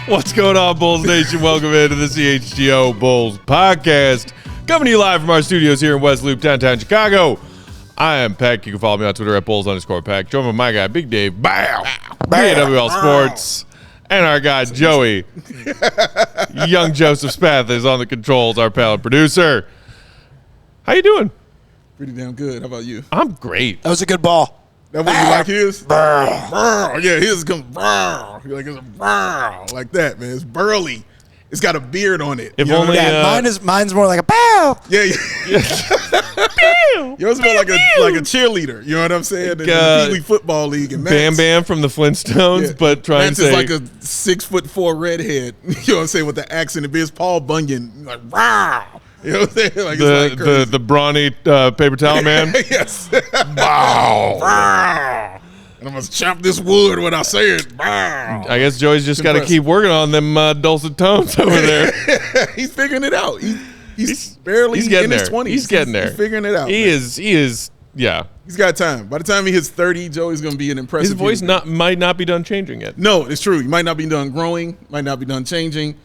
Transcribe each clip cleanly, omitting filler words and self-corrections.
What's going on, Bulls Nation? Welcome into the CHGO Bulls Podcast. Coming to you live from our studios here in West Loop, downtown Chicago. I am Peck. You can follow me on Twitter at Bulls_Peck. Join with my guy, Big Dave. Bow. AWL Sports. And our guy, Joey. Young Joseph Spath is on the controls, our pal producer. How you doing? Pretty damn good. How about you? I'm great. That was a good ball. That what you like his? Yeah, his comes like it's a like that, man. It's burly. It's got a beard on it. If you know only mine's more like a pow. Yeah. Yours more like a cheerleader. You know what I'm saying? In the Pee Wee Football League and Bam Bam from the Flintstones, but trying to say like a 6'4" redhead. You know what I'm saying, with the accent. If it's Paul Bunyan, like wow. You know what I'm saying? Like the brawny paper towel man. Yes. Wow. And I'm gonna chop this wood when I say it. Wow. I guess Joey's just got to keep working on them dulcet tones over there. He's figuring it out. He's barely getting in there. his 20s. He's getting there. He's figuring it out. He is. Yeah. He's got time. By the time he hits 30, Joey's gonna be an impressive. His voice might not be done changing yet. No, it's true. He might not be done growing. Might not be done changing.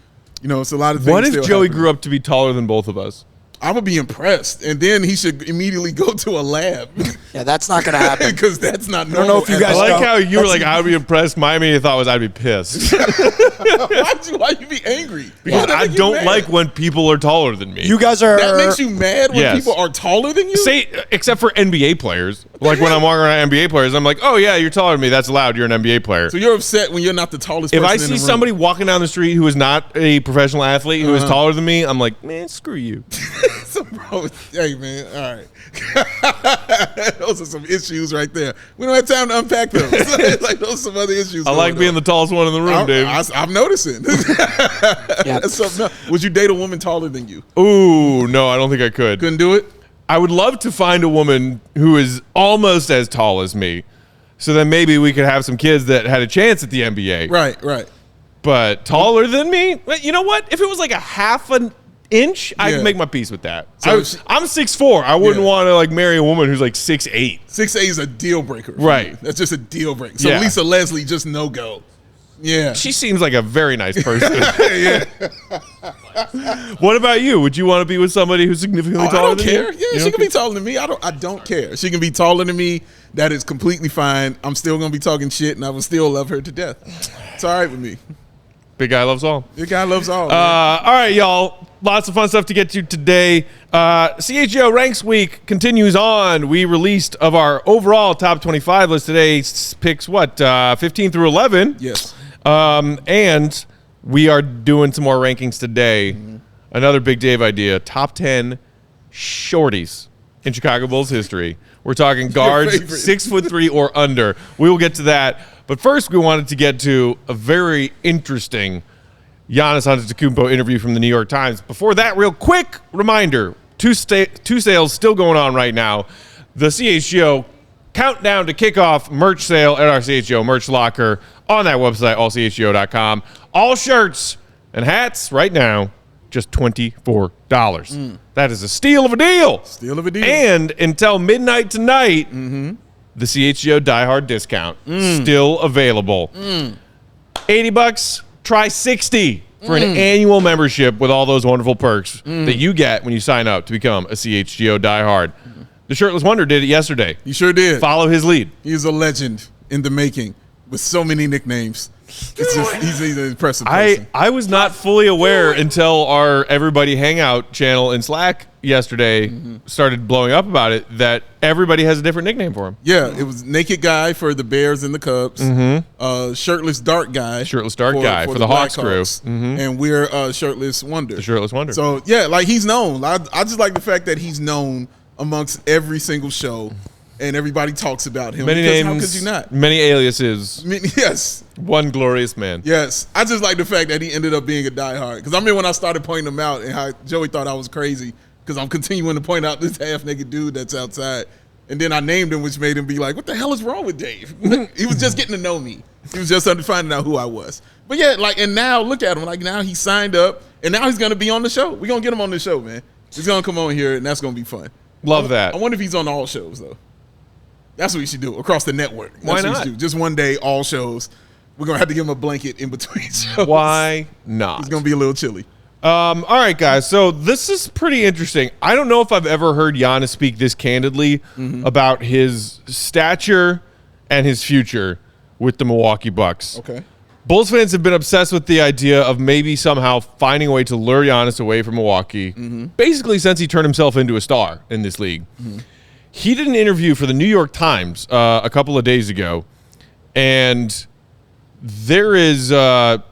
You know, it's a lot of things. What if Joey happen. grew up to be taller than both of us? I would be impressed, and then he should immediately go to a lab. Yeah, that's not going to happen. Because that's not normal. I don't know if you guys I like know. how you were like, I would be impressed. My immediate thought was I'd be pissed. Why you be angry? Because I don't like when people are taller than me. You guys are. That makes you mad when people are taller than you? Say, except for NBA players. Like when I'm walking around NBA players, I'm like, oh yeah, you're taller than me. That's allowed. You're an NBA player. So you're upset when you're not the tallest If person I in the see room. somebody walking down the street who is not a professional athlete, who is taller than me, I'm like, man, screw you. So, bro, hey, man, all right. Those are some issues right there. We don't have time to unpack them. Like, those are some other issues. I like being the tallest one in the room, Dave. I'm noticing. Yeah. Would you date a woman taller than you? Ooh, no, I don't think I could. Couldn't do it? I would love to find a woman who is almost as tall as me, so then maybe we could have some kids that had a chance at the NBA. Right. But taller than me? You know what? If it was like a half an inch, I could make my peace with that. So I'm 6'4". I wouldn't want to like marry a woman who's like 6'8". 6'8" is a deal breaker. Right. Me. That's just a deal breaker. So Lisa Leslie, just no go. Yeah. She seems like a very nice person. Yeah. What about you? Would you want to be with somebody who's significantly taller than you? I don't care. Yeah, she can be taller than me. I don't care. She can be taller than me. That is completely fine. I'm still gonna be talking shit, and I will still love her to death. It's all right with me. Big guy loves all. Big guy loves all. All right, y'all. Lots of fun stuff to get to today. CHGO Ranks Week continues on. We released of our overall top 25 list today. Picks 15 through 11. Yes. And we are doing some more rankings today. Another Big Dave idea. Top 10 shorties in Chicago Bulls history. We're talking guards 6'3" or under. We will get to that. But first, we wanted to get to a very interesting Giannis Antetokounmpo interview from the New York Times. Before that, real quick reminder, two sales still going on right now. The CHGO Countdown to Kickoff merch sale at our CHGO merch locker on that website, allchgo.com. All shirts and hats right now, just $24. That is a steal of a deal. Steal of a deal. And until midnight tonight, the CHGO Die Hard discount still available. $80, try 60 for an annual membership with all those wonderful perks that you get when you sign up to become a CHGO Die Hard. The Shirtless Wonder did it yesterday. He sure did. Follow his lead. He's a legend in the making with so many nicknames. It's just, he's an impressive person. I was not fully aware until our Everybody Hangout channel in Slack yesterday started blowing up about it that everybody has a different nickname for him. Yeah, it was Naked Guy for the Bears and the Cubs. Shirtless Dark Guy. Shirtless Dark Guy for the Hawks crew. And we're Shirtless Wonder. The Shirtless Wonder. So, yeah, like he's known. I just like the fact that he's known amongst every single show. And everybody talks about him. Many because names, how could you not? many aliases. Yes. One glorious man. Yes. I just like the fact that he ended up being a diehard. Because I remember when I started pointing him out and how Joey thought I was crazy because I'm continuing to point out this half-naked dude that's outside. And then I named him, which made him be like, what the hell is wrong with Dave? He was just getting to know me. He was just finding out who I was. But yeah, like, and now look at him. Like, now he signed up, and now he's going to be on the show. We're going to get him on the show, man. He's going to come on here, and that's going to be fun. Love that. I wonder if he's on all shows, though. That's what we should do across the network. That's Why what not? we should do. Just one day, all shows. We're going to have to give him a blanket in between shows. Why not? It's going to be a little chilly. All right, guys. So this is pretty interesting. I don't know if I've ever heard Giannis speak this candidly about his stature and his future with the Milwaukee Bucks. Okay. Bulls fans have been obsessed with the idea of maybe somehow finding a way to lure Giannis away from Milwaukee, basically since he turned himself into a star in this league. He did an interview for the New York Times a couple of days ago, and there is a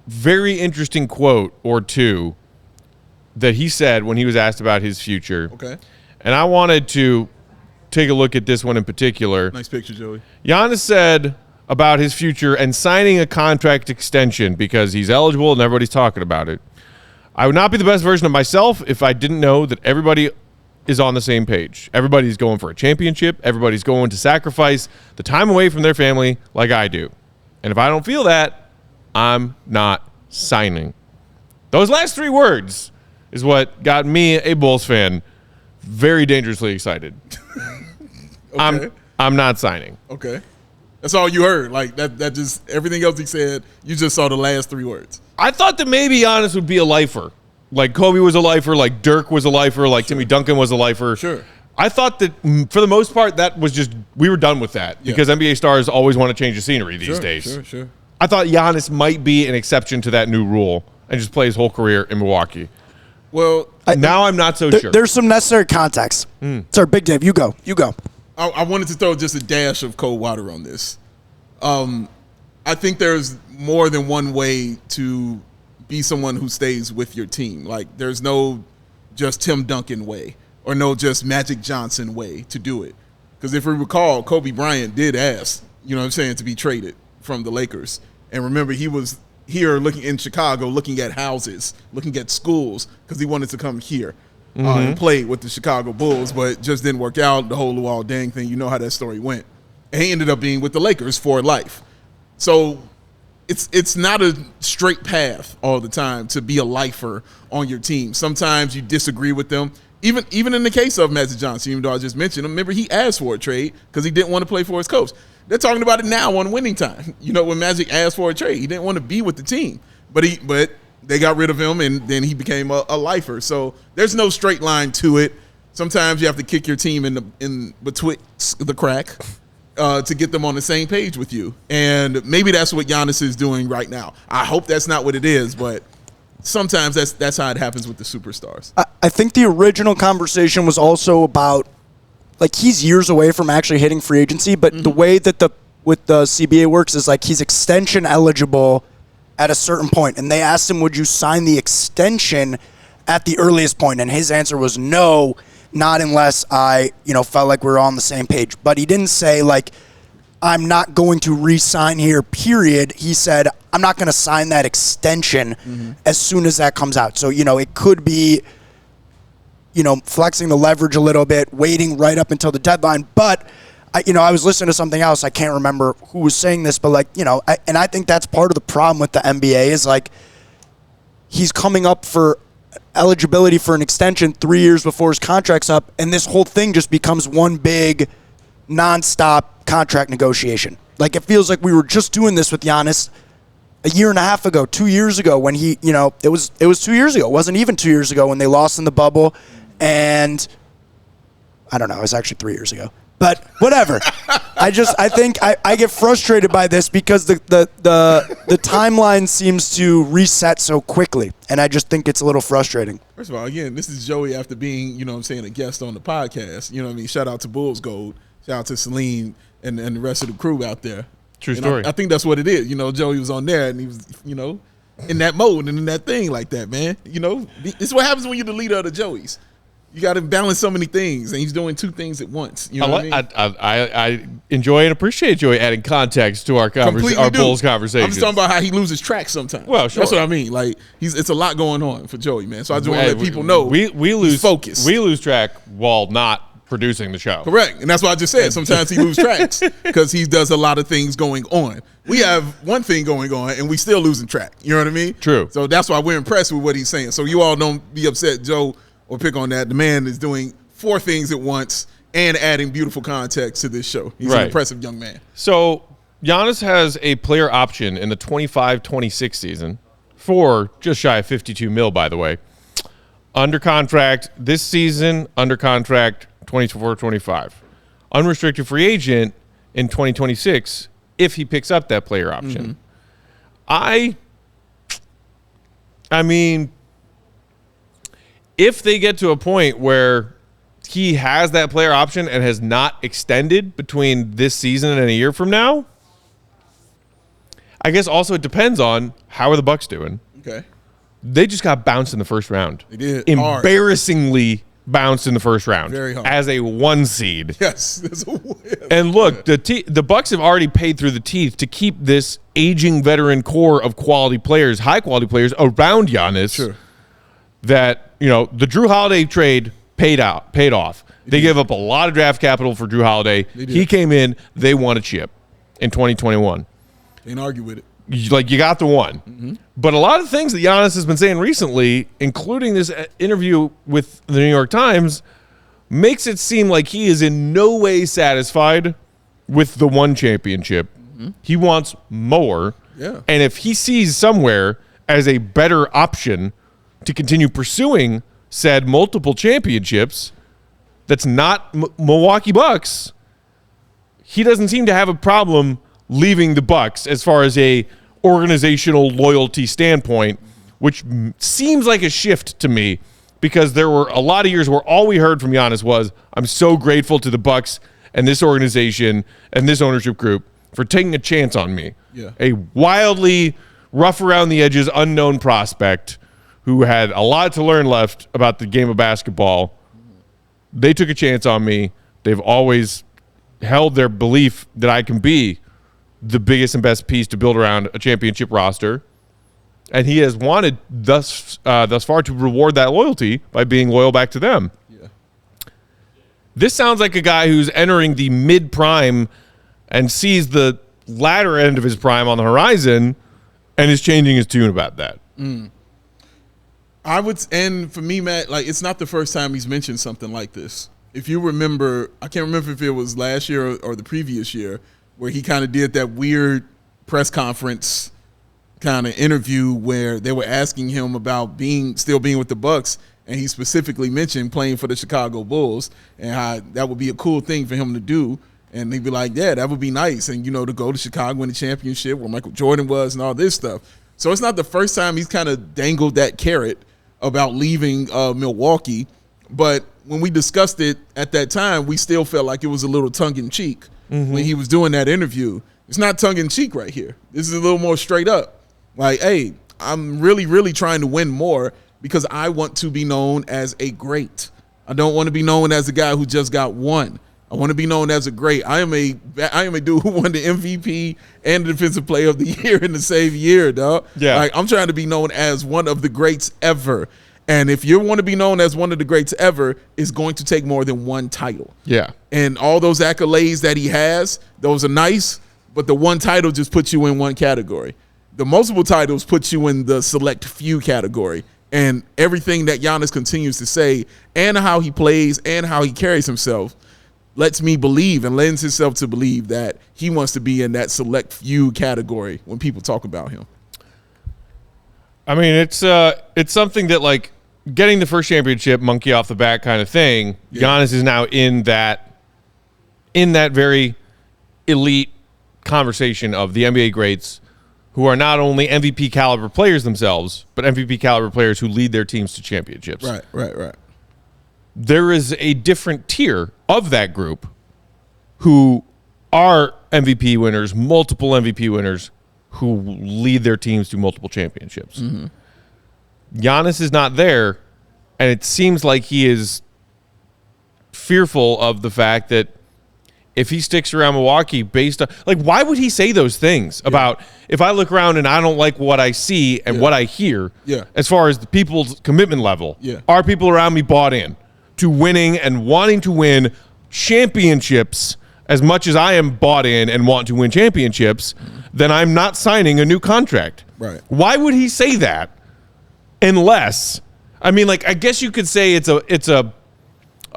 very interesting quote or two that he said when he was asked about his future. Okay. And I wanted to take a look at this one in particular. Nice picture, Joey. Giannis said about his future and signing a contract extension because he's eligible and everybody's talking about it. I would not be the best version of myself if I didn't know that everybody is on the same page. Everybody's going for a championship. Everybody's going to sacrifice the time away from their family like I do. And if I don't feel that, I'm not signing. Those last three words is what got me, a Bulls fan, very dangerously excited. Okay. I'm not signing. Okay. That's all you heard. Like that just everything else he said, you just saw the last three words. I thought that maybe Giannis would be a lifer. Like Kobe was a lifer, like Dirk was a lifer, like Timmy Duncan was a lifer. Sure. I thought that for the most part that was just we were done with that because NBA stars always want to change the scenery these days. Sure. I thought Giannis might be an exception to that new rule and just play his whole career in Milwaukee. Well, now I'm not so sure. There's some necessary context. Sir, Big Dave, you go. I wanted to throw just a dash of cold water on this. I think there's more than one way to be someone who stays with your team. Like, there's no just Tim Duncan way or no just Magic Johnson way to do it. Because if we recall, Kobe Bryant did ask, to be traded from the Lakers. And remember, he was here looking in Chicago, looking at houses, looking at schools, because he wanted to come here and play with the Chicago Bulls, but just didn't work out. The whole Luol Deng thing, you know how that story went. And he ended up being with the Lakers for life. So it's not a straight path all the time to be a lifer on your team. Sometimes you disagree with them. Even in the case of Magic Johnson, even though I just mentioned him, remember he asked for a trade because he didn't want to play for his coach. They're talking about it now on winning time. When Magic asked for a trade, he didn't want to be with the team, but they got rid of him, and then he became a lifer. So there's no straight line to it. Sometimes you have to kick your team in betwixt the crack to get them on the same page with you, and maybe that's what Giannis is doing right now. I hope that's not what it is, but sometimes that's how it happens with the superstars. I think the original conversation was also about, like, he's years away from actually hitting free agency, but the way that with the CBA works is like he's extension eligible at a certain point, and they asked him, would you sign the extension at the earliest point? And his answer was no, not unless I, felt like we were on the same page. But he didn't say, like, I'm not going to re-sign here, period. He said, I'm not going to sign that extension as soon as that comes out. So, it could be, flexing the leverage a little bit, waiting right up until the deadline. But, I was listening to something else. I can't remember who was saying this, but, and I think that's part of the problem with the NBA is, like, he's coming up for eligibility for an extension 3 years before his contract's up, and this whole thing just becomes one big nonstop contract negotiation. Like, it feels like we were just doing this with Giannis a year and a half ago, 2 years ago, when he, it was 2 years ago. It wasn't even 2 years ago when they lost in the bubble, and I don't know, it was actually 3 years ago. But whatever. I think I get frustrated by this because the timeline seems to reset so quickly, and I just think it's a little frustrating. First of all, again, this is Joey after being, a guest on the podcast. Shout out to Bulls Gold. Shout out to Celine and the rest of the crew out there. True story. I think that's what it is. Joey was on there, and he was, in that mode and in that thing like that, man. This is what happens when you're the leader of the Joeys. You got to balance so many things, and he's doing two things at once. You know what I mean? I enjoy and appreciate Joey adding context to our Bulls conversation. I'm just talking about how he loses track sometimes. Well, sure. That's what I mean. Like, it's a lot going on for Joey, man. So I just want to let people know we lose focus. We lose track while not producing the show. Correct, and that's what I just said. Sometimes he loses tracks because he does a lot of things going on. We have one thing going on, and we still losing track. You know what I mean? True. So that's why we're impressed with what he's saying. So you all don't be upset, Joe, or pick on that. The man is doing 4 things at once and adding beautiful context to this show. He's an impressive young man. So Giannis has a player option in the 25-26 season for just shy of $52 million, by the way. Under contract this season, under contract 24-25. Unrestricted free agent in 2026 if he picks up that player option. I mean, if they get to a point where he has that player option and has not extended between this season and a year from now, I guess also it depends on how are the Bucks doing. Okay. They just got bounced in the first round. They did. Embarrassingly bounced in the first round. Very hard. As a 1 seed. Yes. And look, the Bucks have already paid through the teeth to keep this aging veteran core of quality players, high quality players around Giannis. Sure. That, you know, the Drew Holiday trade paid off. They gave up a lot of draft capital for Drew Holiday. He came in, they won a chip in 2021. Can't argue with it. Like, you got the one. But a lot of things that Giannis has been saying recently, including this interview with the New York Times, makes it seem like he is in no way satisfied with the one championship. He wants more. Yeah. And if he sees somewhere as a better option to continue pursuing said multiple championships that's not Milwaukee Bucks, he doesn't seem to have a problem leaving the Bucks as far as a organizational loyalty standpoint, which seems like a shift to me because there were a lot of years where all we heard from Giannis was, I'm so grateful to the Bucks and this organization and this ownership group for taking a chance on me. Yeah. A wildly rough around the edges unknown prospect who had a lot to learn left about the game of basketball. They took a chance on me. They've always held their belief that I can be the biggest and best piece to build around a championship roster. And he has wanted thus far to reward that loyalty by being loyal back to them. Yeah. This sounds like a guy who's entering the mid-prime and sees the latter end of his prime on the horizon and is changing his tune about that. And for me, Matt, like, it's not the first time he's mentioned something like this. If you remember, I can't remember if it was last year or the previous year, where he kind of did that weird press conference kind of interview where they were asking him about still being with the Bucks, and he specifically mentioned playing for the Chicago Bulls and how that would be a cool thing for him to do. And he'd be like, yeah, that would be nice. And, you know, to go to Chicago win the championship where Michael Jordan was and all this stuff. So it's not the first time he's kind of dangled that carrot about leaving Milwaukee. But when we discussed it at that time, we still felt like it was a little tongue-in-cheek when he was doing that interview. It's not tongue-in-cheek right here. This is a little more straight up. Like, hey, I'm really, really trying to win more because I want to be known as a great. I don't want to be known as a guy who just got one. I want to be known as a great. I am a dude who won the MVP and the Defensive Player of the Year in the same year, dog. Yeah. Like, I'm trying to be known as one of the greats ever. And if you want to be known as one of the greats ever, it's going to take more than one title. Yeah. And all those accolades that he has, those are nice, but the one title just puts you in one category. The multiple titles put you in the select few category. And everything that Giannis continues to say and how he plays and how he carries himself lets me believe and lends himself to believe that he wants to be in that select few category when people talk about him. I mean, it's something that, like, getting the first championship, monkey off the back kind of thing. Yeah. Giannis is now in that very elite conversation of the NBA greats who are not only MVP caliber players themselves, but MVP caliber players who lead their teams to championships. Right. There is a different tier of that group who are MVP winners, multiple MVP winners, who lead their teams to multiple championships. Giannis is not there, and it seems like he is fearful of the fact that if he sticks around Milwaukee based on, like, why would he say those things about if I look around and I don't like what I see and what I hear as far as the people's commitment level? Are people around me bought in to winning and wanting to win championships as much as I am bought in and want to win championships, then I'm not signing a new contract. Right. Why would he say that? Unless, I mean, like, I guess you could say it's a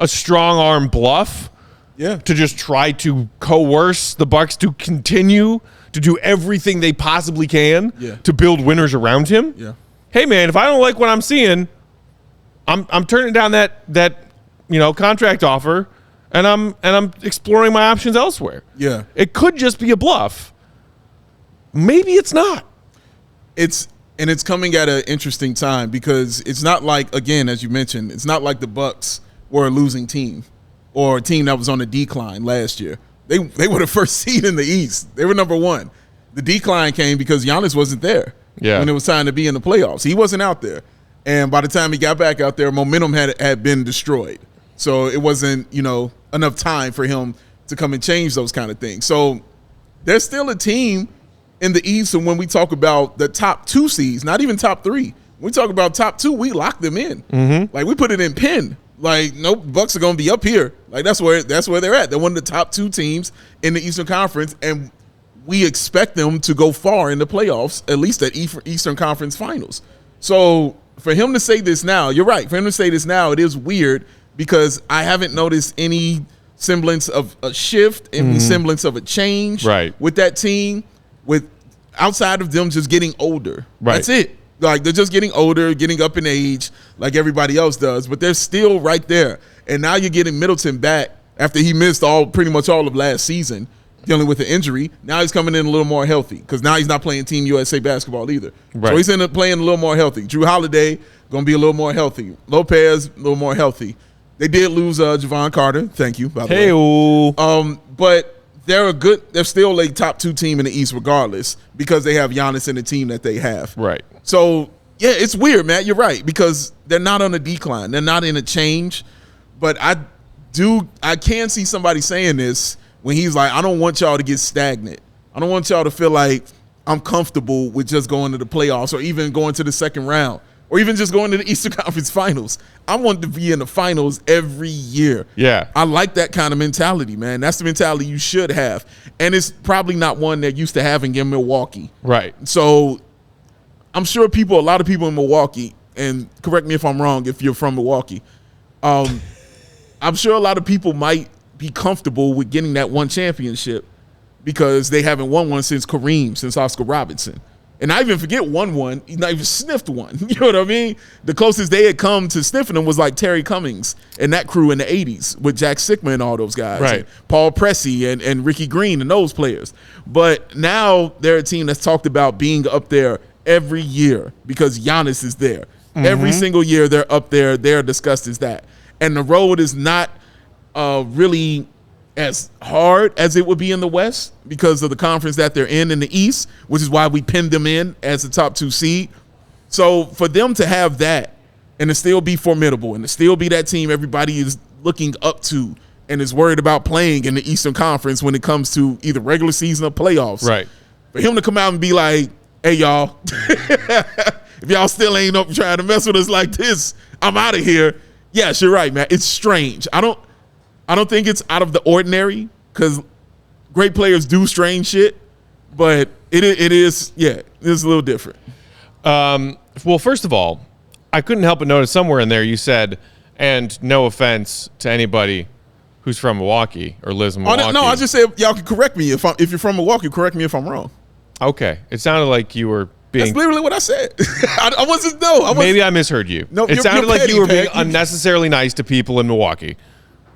strong arm bluff to just try to coerce the Bucks to continue to do everything they possibly can to build winners around him. Yeah. Hey man, if I don't like what I'm seeing, I'm turning down that contract offer, and I'm exploring my options elsewhere. Yeah. It could just be a bluff. Maybe it's not. It's coming at an interesting time because it's not like, again, as you mentioned, it's not like the Bucks were a losing team or a team that was on a decline last year. They were the first seed in the East. They were number 1. The decline came because Giannis wasn't there when it was time to be in the playoffs. He wasn't out there. And by the time he got back out there, momentum had been destroyed. So it wasn't, enough time for him to come and change those kind of things. So there's still a team in the East, and when we talk about the top 2 seeds, not even top 3, when we talk about top 2, we lock them in. Mm-hmm. Like we put it in pen. Like, nope, Bucks are going to be up here. Like that's where they're at. They're one of the top 2 teams in the Eastern Conference, and we expect them to go far in the playoffs, at least at Eastern Conference Finals. So for him to say this now, you're right. For him to say this now, it is weird because I haven't noticed any semblance of a shift, any semblance of a change with that team. With outside of them just getting older. Right. That's it. Like they're just getting older, getting up in age like everybody else does, but they're still right there. And now you're getting Middleton back after he missed pretty much all of last season dealing with an injury. Now he's coming in a little more healthy because now he's not playing Team USA basketball either. Right. So he's ended up playing a little more healthy. Drew Holiday going to be a little more healthy. Lopez a little more healthy. They did lose Javon Carter. Thank you, by the way. But they're still a top 2 team in the East regardless because they have Giannis and the team that they have. Right. So, yeah, it's weird, Matt. You're right because they're not on a decline. They're not in a change. But I can see somebody saying this when he's like, I don't want y'all to get stagnant. I don't want y'all to feel like I'm comfortable with just going to the playoffs or even going to the second round or even just going to the Eastern Conference Finals. I want to be in the finals every year. Yeah. I like that kind of mentality, man. That's the mentality you should have. And it's probably not one they're used to having in Milwaukee. Right. So I'm sure a lot of people in Milwaukee, and correct me if I'm wrong if you're from Milwaukee, I'm sure a lot of people might be comfortable with getting that one championship because they haven't won one since Kareem, since Oscar Robertson. And I even forget won one. He's not even sniffed one. You know what I mean? The closest they had come to sniffing them was like Terry Cummings and that crew in the 80s with Jack Sikma and all those guys. Right. And Paul Pressey and Ricky Green and those players. But now they're a team that's talked about being up there every year because Giannis is there. Mm-hmm. Every single year they're up there. They're discussed as that. And the road is not really as hard as it would be in the West because of the conference that they're in the East, which is why we pinned them in as the top 2 seed. So for them to have that and to still be formidable and to still be that team everybody is looking up to and is worried about playing in the Eastern Conference when it comes to either regular season or playoffs. Right. For him to come out and be like, hey, y'all, if y'all still ain't up trying to mess with us like this, I'm out of here. Yes, you're right, man. It's strange. I don't think it's out of the ordinary because great players do strange shit, but it is a little different. Well, first of all, I couldn't help but notice somewhere in there you said, and no offense to anybody who's from Milwaukee or lives in Milwaukee. No, I just said y'all can correct me if you're from Milwaukee. Correct me if I'm wrong. Okay, it sounded like you were being. That's literally what I said. I wasn't. Maybe I misheard you. No, it sounded like you were being unnecessarily nice to people in Milwaukee.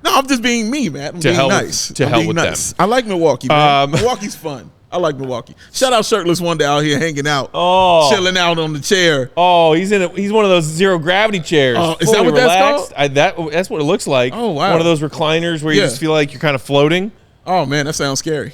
No, I'm just being me, man. I'm being nice. To hell with them. I like Milwaukee, man. Milwaukee's fun. I like Milwaukee. Shout out Shirtless Wonder out here hanging out, chilling out on the chair. Oh, he's one of those zero gravity chairs. Oh, is that what relaxed. that's called? That's what it looks like. Oh, wow. One of those recliners where you just feel like you're kind of floating. Oh man, that sounds scary.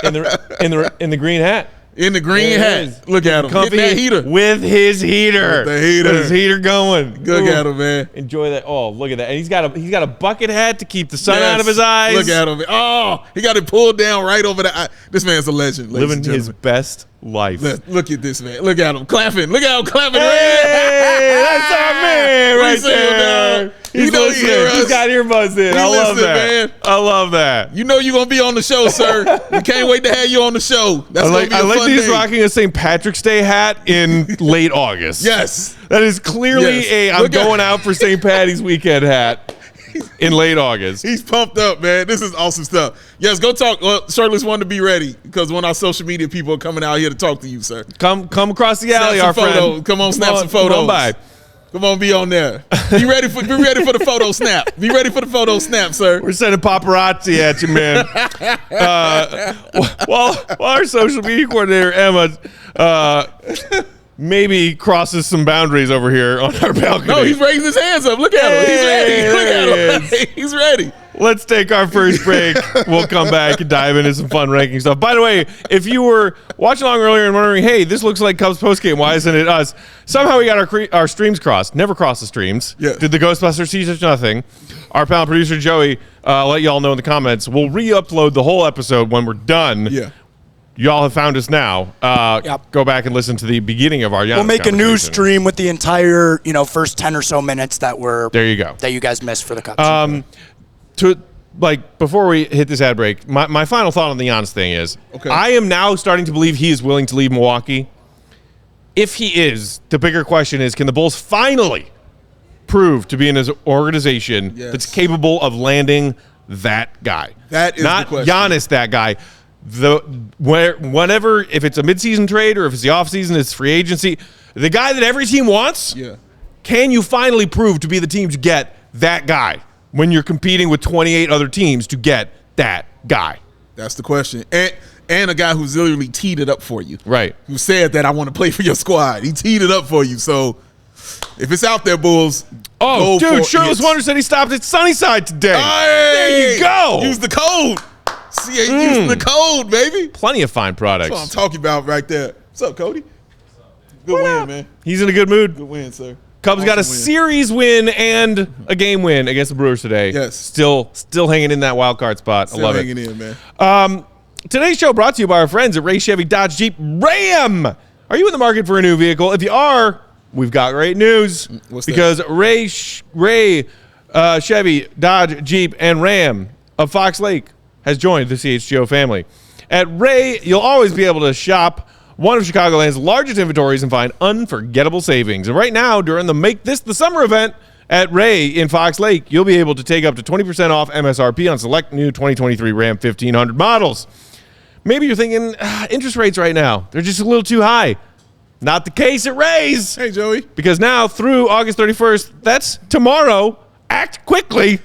in the green hat. In the green hat. Look at him. Comfy Hitting that heater. With his heater. With the heater. With his heater going. Look at him, man. Enjoy that. Oh, look at that. And he's got a bucket hat to keep the sun out of his eyes. Look at him. Oh, he got it pulled down right over the eye. This man's a legend. Living his best life. Look at this man. Look at him clapping. Look at him clapping. Hey, that's our man right there. He's got earbuds in. I love that. Man. I love that. You know you're going to be on the show, sir. We can't wait to have you on the show. That's going to be a fun day. I like that he's rocking a St. Patrick's Day hat in late August. Yes. That is clearly I'm going out for St. Patty's weekend hat. in late August. He's pumped up, man. This is awesome stuff. Yes, go talk. Shirtless wanted to be ready because when our social media people are coming out here to talk to you, sir. Come across the alley, our friend. Come on, snap some photos. Come on by. Come on, be on there. Be ready for the photo snap. Be ready for the photo snap, sir. We're sending paparazzi at you, man. While our social media coordinator Emma maybe crosses some boundaries over here on our balcony. No, he's raising his hands up. Look at him. He's ready. Look at him. He's ready. Let's take our first break. We'll come back and dive into some fun ranking stuff. By the way, if you were watching along earlier and wondering, hey, this looks like Cubs postgame, why isn't it us? Somehow we got our streams crossed. Never crossed the streams. Yeah. Did the Ghostbusters see such nothing? Our pal producer Joey, let y'all know in the comments. We'll re-upload the whole episode when we're done. Yeah. Y'all have found us now. Go back and listen to the beginning of our Giannis We'll make a new conversation. stream with the entire, first 10 or so minutes that There you go. that you guys missed for the Cubs. Before we hit this ad break, my final thought on the Giannis thing is, okay. I am now starting to believe he is willing to leave Milwaukee. If he is, the bigger question is, can the Bulls finally prove to be in an organization that's capable of landing that guy? That is not the question. Giannis, that guy. Whenever, if it's a midseason trade or if it's the offseason, it's free agency, the guy that every team wants, can you finally prove to be the team to get that guy when you're competing with 28 other teams to get that guy? That's the question. And a guy who's literally teed it up for you. Right. Who said that I want to play for your squad. He teed it up for you. So if it's out there, Bulls. Oh, dude, Shirtless Wonder said he stopped at Sunnyside today. Hey, there you go. Use the code. Use the code, baby. Plenty of fine products. That's what I'm talking about right there. What's up, Cody? Good win, man. He's in a good mood. Good win, sir. Cubs got a series win and a game win against the Brewers today. Yes. Still hanging in that wild card spot. I love it. Hanging in, man. Today's show brought to you by our friends at Ray Chevy Dodge Jeep Ram. Are you in the market for a new vehicle? If you are, we've got great news. What's that? Because Ray Chevy Dodge Jeep and Ram of Fox Lake has joined the CHGO family. At Ray, you'll always be able to shop one of Chicagoland's largest inventories and find unforgettable savings. And right now, during the Make This the Summer event at Ray in Fox Lake, you'll be able to take up to 20% off MSRP on select new 2023 Ram 1500 models. Maybe you're thinking, interest rates right now, they're just a little too high. Not the case at Ray's. Hey, Joey. Because now through August 31st, that's tomorrow, act quickly.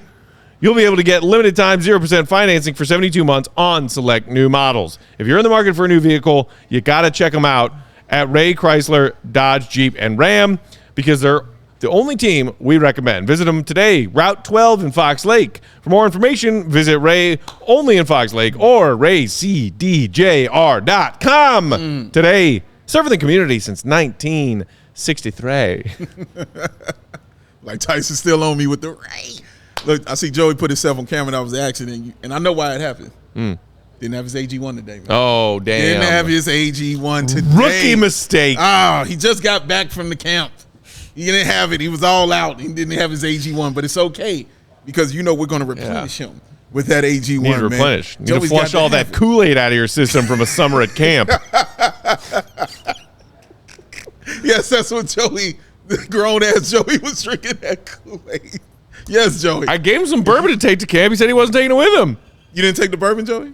You'll be able to get limited time 0% financing for 72 months on select new models. If you're in the market for a new vehicle, you got to check them out at Ray Chrysler, Dodge, Jeep, and Ram because they're the only team we recommend. Visit them today, Route 12 in Fox Lake. For more information, visit Ray only in Fox Lake or raycdjr.com. Today, serving the community since 1963. Like Tyson still on me with the Ray. Look, I see Joey put himself on camera. That was an accident, and I know why it happened. Didn't have his AG1 today, man. Oh, damn. Didn't have his AG1 today. Rookie mistake. He just got back from the camp. He didn't have it. He was all out. He didn't have his AG1, but it's okay because we're going to replenish him with that AG1, Need to replenish. man. Need to flush all that Kool-Aid out of your system from a summer at camp. Yes, that's what Joey, the grown-ass Joey, was drinking that Kool-Aid. Yes, Joey. I gave him some bourbon to take to camp. He said he wasn't taking it with him. You didn't take the bourbon, Joey?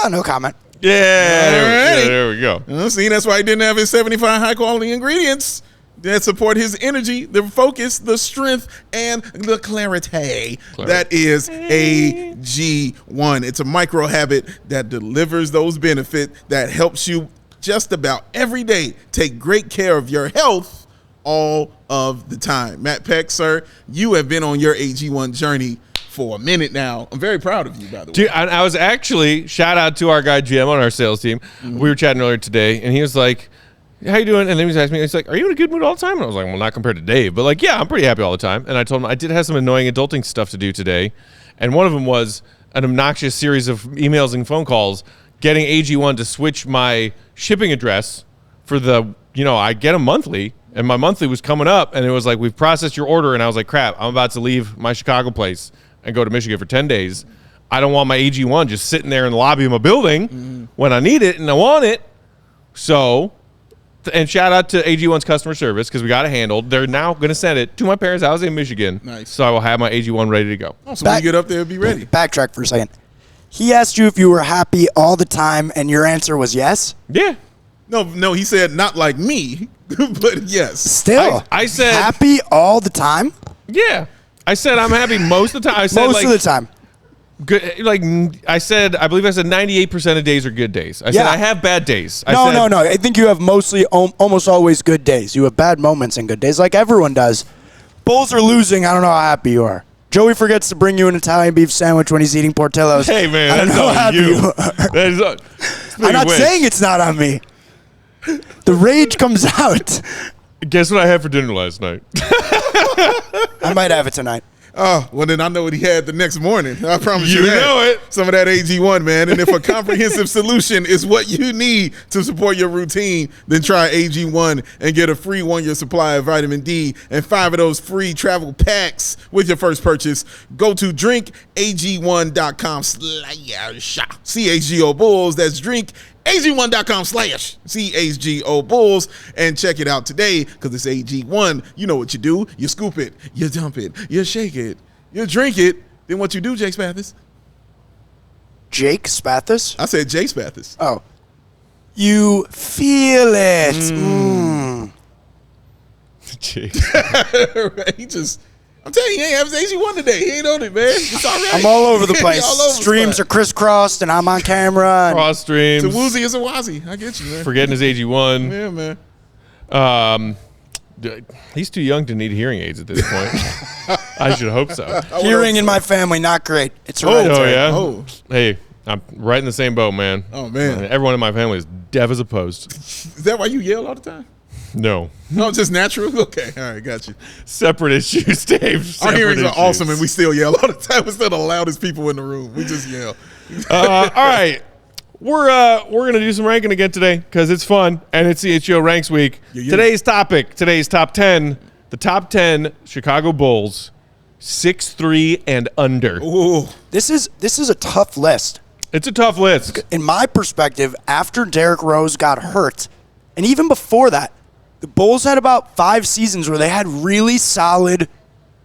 No comment. There we go. See, that's why he didn't have his 75 high-quality ingredients that support his energy, the focus, the strength, and the clarity. That is AG1. It's a micro habit that delivers those benefits that helps you just about every day take great care of your health all of the time. Matt Peck, sir, you have been on your AG1 journey for a minute now. I'm very proud of you, by the way. Dude, I was actually, shout out to our guy Jim on our sales team. We were chatting earlier today, and he was like, how you doing? And then he was asking me, he's like, are you in a good mood all the time? And I was like, well, not compared to Dave, but like, yeah, I'm pretty happy all the time. And I told him I did have some annoying adulting stuff to do today. And one of them was an obnoxious series of emails and phone calls getting AG1 to switch my shipping address for the, I get them monthly. And my monthly was coming up, and it was like, we've processed your order. And I was like, crap, I'm about to leave my Chicago place and go to Michigan for 10 days. I don't want my AG1 just sitting there in the lobby of my building when I need it and I want it. So And shout out to AG1's customer service because we got it handled. They're now going to send it to my parents' house in Michigan. Nice. So I will have my AG1 ready to go. Oh, so when you get up there, be ready. Backtrack for a second. He asked you if you were happy all the time, and your answer was yes? Yeah. No, he said not like me, but yes. Still, I said happy all the time? Yeah. I said I'm happy most of the time. I said Most of the time. Good, like I said, I believe I said 98% of days are good days. I said I have bad days. No. I think you have mostly almost always good days. You have bad moments and good days, like everyone does. Bulls are losing. I don't know how happy you are. Joey forgets to bring you an Italian beef sandwich when he's eating Portillo's. Hey man, I don't that's know how on happy you. you are. That is I'm not saying it's not on me. The rage comes out. Guess what I had for dinner last night? I might have it tonight. Oh, well, then I know what he had the next morning. I promise you You that. know it. Some of that AG1, man. And if a comprehensive solution is what you need to support your routine, then try AG1 and get a free 1-year supply of vitamin D and 5 of those free travel packs with your first purchase. Go to drinkag1.com/CHGO Bulls. That's drinkag1.com/CHGO Bulls and check it out today because it's AG1. You know what you do. You scoop it, you dump it, you shake it, you drink it. Then what you do, Jake Spathis? Jake Spathis? I said Jake Spathis. Oh. You feel it. He just, I'm telling you, he ain't having AG1 today. He ain't on it, man. It's all right. I'm all over the place. All over the Streams spot. are crisscrossed, and I'm on camera. and- Cross streams. It's a woozy, it's a wazi. I get you, man. Forgetting his AG1. Yeah, man. He's too young to need hearing aids at this point. I should hope so. Hearing in my family, not great. It's Oh hereditary. yeah. Oh. Hey, I'm right in the same boat, man. Oh, man. Everyone in my family is deaf as a post. Is that why you yell all the time? No. No, just natural? Okay, all right, got you. Separate issues, Dave. Our Separate hearings are issues. awesome, and we still yell all the time. We're still the loudest people in the room. We just yell. All right. We're gonna do some ranking again today because it's fun and it's CHGO Ranks week. Yeah. Today's topic, today's top 10, the top 10 Chicago Bulls, 6'3" and under. Ooh. This is a tough list. It's a tough list. In my perspective, after Derrick Rose got hurt, and even before that, the Bulls had about 5 seasons where they had really solid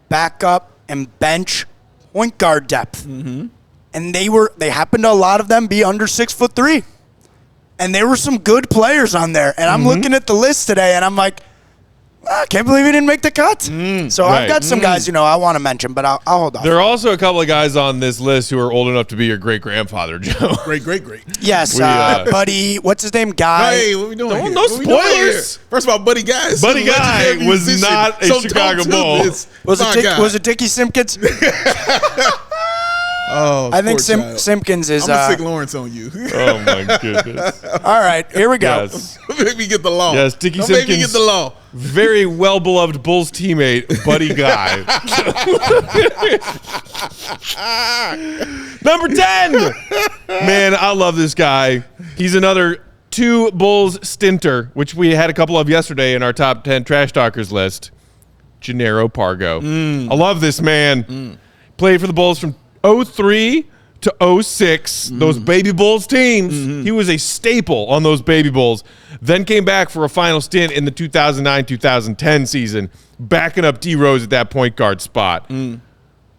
backup and bench point guard depth. Mm-hmm. And they happened to a lot of them be under 6'3". And there were some good players on there. And I'm looking at the list today and I'm like, I can't believe he didn't make the cut. So right. I've got some guys, I want to mention, but I'll hold on. There are also a couple of guys on this list who are old enough to be your great-grandfather, Joe. Great. Yes, Buddy, what's his name? Guy. Hey, what we doing here? No What we doing here? spoilers. First of all, Buddy Guy is Buddy a legendary Guy was musician. not a So Chicago don't do Bull. this. Was My it God. Dickie Simpkins? Oh, I think poor child. Simpkins is. I'm gonna stick Lawrence on you. Oh, my goodness. All right, here we go. Yes. Make me get the law. Yes, Dickie Don't make me Simpkins. get the law. Very well-beloved Bulls teammate, Buddy Guy. Number 10. Man, I love this guy. He's another 2 Bulls stinter, which we had a couple of yesterday in our top 10 trash talkers list. Gennaro Pargo. I love this man. Played for the Bulls from 03 to 06, those Baby Bulls teams. He was a staple on those Baby Bulls. Then came back for a final stint in the 2009-2010 season, backing up D. Rose at that point guard spot.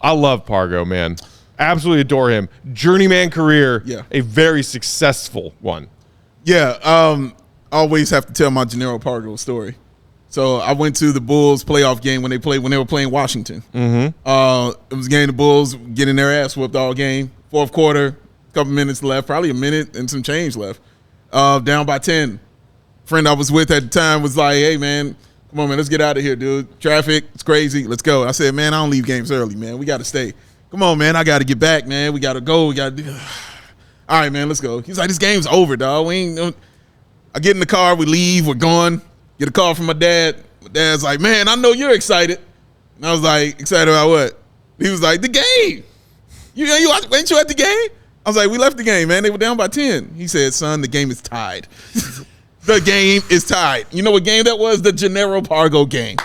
I love Pargo, man. Absolutely adore him. Journeyman career, a very successful one. Yeah, I always have to tell my Gennaro Pargo story. So I went to the Bulls playoff game when they were playing Washington. It was a game the Bulls getting their ass whooped all game. Fourth quarter, couple minutes left, probably a minute and some change left. Down by 10. Friend I was with at the time was like, "Hey man, come on man, let's get out of here, dude. Traffic, it's crazy. Let's go." I said, "Man, I don't leave games early, man. We got to stay. Come on, man, I got to get back, man. We got to go. We got to do." All right, man, let's go. He's like, "This game's over, dog. We ain't." I get in the car, we leave, we're gone. Get a call from my dad. My dad's like, "Man, I know you're excited." And I was like, "Excited about what?" He was like, "The ain't you at the game?" I was like, "We left the game, man. They were down by 10. He said, "Son, the game is tied." The game is tied. You know what game that was? The Gennaro Pargo game.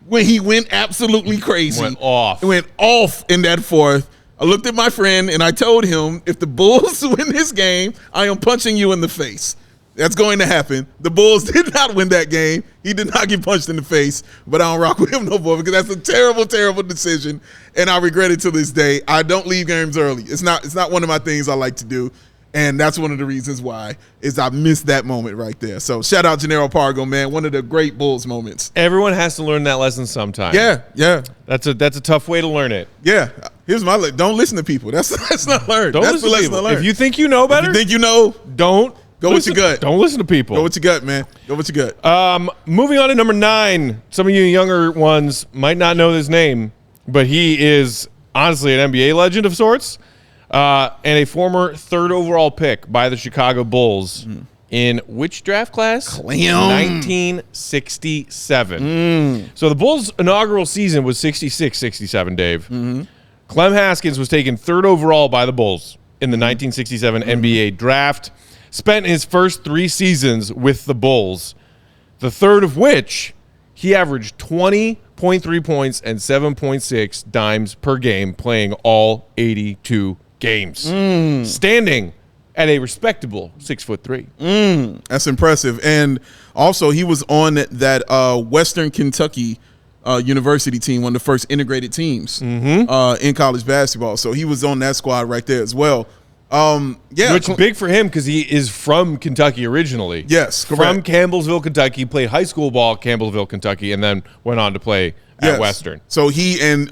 When he went absolutely crazy. Went off. Went off in that fourth. I looked at my friend and I told him, if the Bulls win this game, I am punching you in the face. That's going to happen. The Bulls did not win that game. He did not get punched in the face, but I don't rock with him no more because that's a terrible, terrible decision, and I regret it to this day. I don't leave games early. It's not one of my things I like to do, and that's one of the reasons why is I missed that moment right there. So shout out Gennaro Pargo, man, one of the great Bulls moments. Everyone has to learn that lesson sometime. Yeah. That's a tough way to learn it. Yeah. Here's my don't listen to people. That's not learned. That's the lesson I learned. If you think you know better, if you think you know, don't. Go with your gut. Don't listen to people. Go with your gut, man. Go with your gut. Moving on to number 9. Some of you younger ones might not know his name, but he is honestly an NBA legend of sorts, and a former 3rd overall pick by the Chicago Bulls in which draft class? 1967. So the Bulls' inaugural season was 66-67, Dave. Clem Haskins was taken 3rd overall by the Bulls in the 1967 NBA draft. Spent his first 3 seasons with the Bulls, the 3rd of which he averaged 20.3 points and 7.6 dimes per game, playing all 82 games, standing at a respectable 6'3". That's impressive. And also, he was on that Western Kentucky University team, one of the first integrated teams in college basketball. So he was on that squad right there as well. Which big for him because he is from Kentucky originally. Yes, correct. From Campbellsville, Kentucky. Played high school ball at Campbellsville, Kentucky, and then went on to play at Western. So he and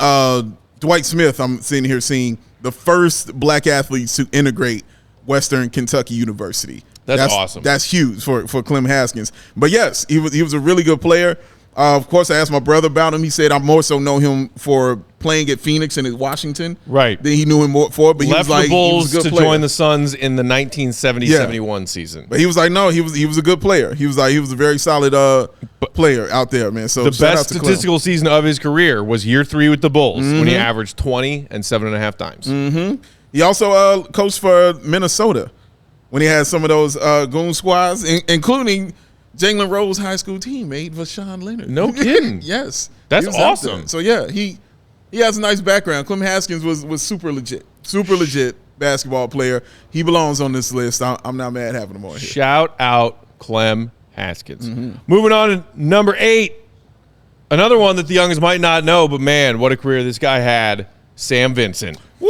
Dwight Smith, I'm sitting here seeing the first black athletes to integrate Western Kentucky University. That's awesome. That's huge for Clem Haskins. But yes, he was a really good player. Of course, I asked my brother about him. He said I more so know him for playing at Phoenix and at Washington. Right. Then he knew him more for. But left he was like, the Bulls he was a good to player. join the Suns in the 1970-71 season. But he was like, no, he was a good player. He was a very solid player out there, man. So the best statistical season of his career was year 3 with the Bulls when he averaged 20 and 7.5 dimes. He also coached for Minnesota when he had some of those goon squads, including Jalen Rose high school teammate Vashawn Leonard. No kidding. Yes. That's awesome. So yeah, he has a nice background. Clem Haskins was super legit basketball player. He belongs on this list. I'm not mad having him on here. Shout out Clem Haskins. Moving on to number 8. Another one that the youngest might not know, but man, what a career this guy had. Sam Vincent. Woo!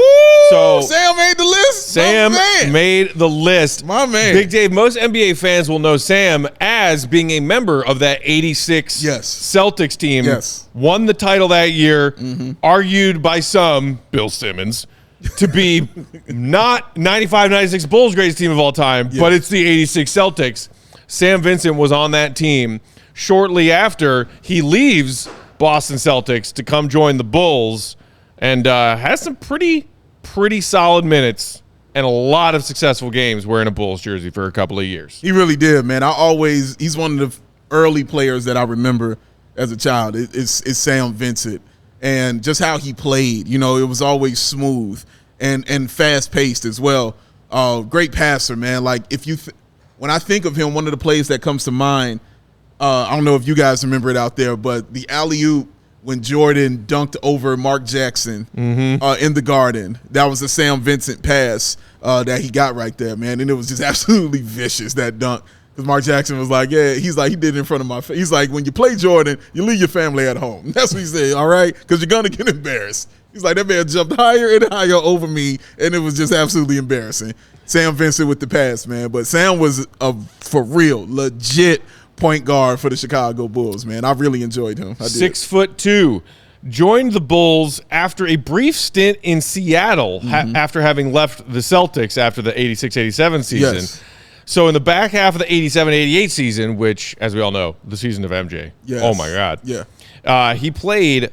So Sam made the list. Sam made the list. My man. Big Dave, most NBA fans will know Sam as being a member of that 86 Celtics team. Yes. Won the title that year, argued by some, Bill Simmons, to be not 95-96 Bulls' greatest team of all time, but it's the 86 Celtics. Sam Vincent was on that team. Shortly after, he leaves Boston Celtics to come join the Bulls and has some pretty solid minutes and a lot of successful games wearing a Bulls jersey for a couple of years. He really did, man. He's one of the early players that I remember as a child. It's Sam Vincent. And just how he played, it was always smooth and fast-paced as well. Great passer, man. Like, when I think of him, one of the plays that comes to mind, I don't know if you guys remember it out there, but the alley-oop when Jordan dunked over Mark Jackson in the Garden. That was a Sam Vincent pass that he got right there, man. And it was just absolutely vicious, that dunk. Because Mark Jackson was like, he did it in front of my face. He's like, when you play Jordan, you leave your family at home. That's what he said, all right? Because you're going to get embarrassed. He's like, that man jumped higher and higher over me, and it was just absolutely embarrassing. Sam Vincent with the pass, man. But Sam was for real, legit point guard for the Chicago Bulls, man. I really enjoyed him. I did. 6'2", joined the Bulls after a brief stint in Seattle after having left the Celtics after the 86-87 season. Yes. So in the back half of the 87-88 season, which, as we all know, the season of MJ. Yes. Oh, my God. Yeah. He played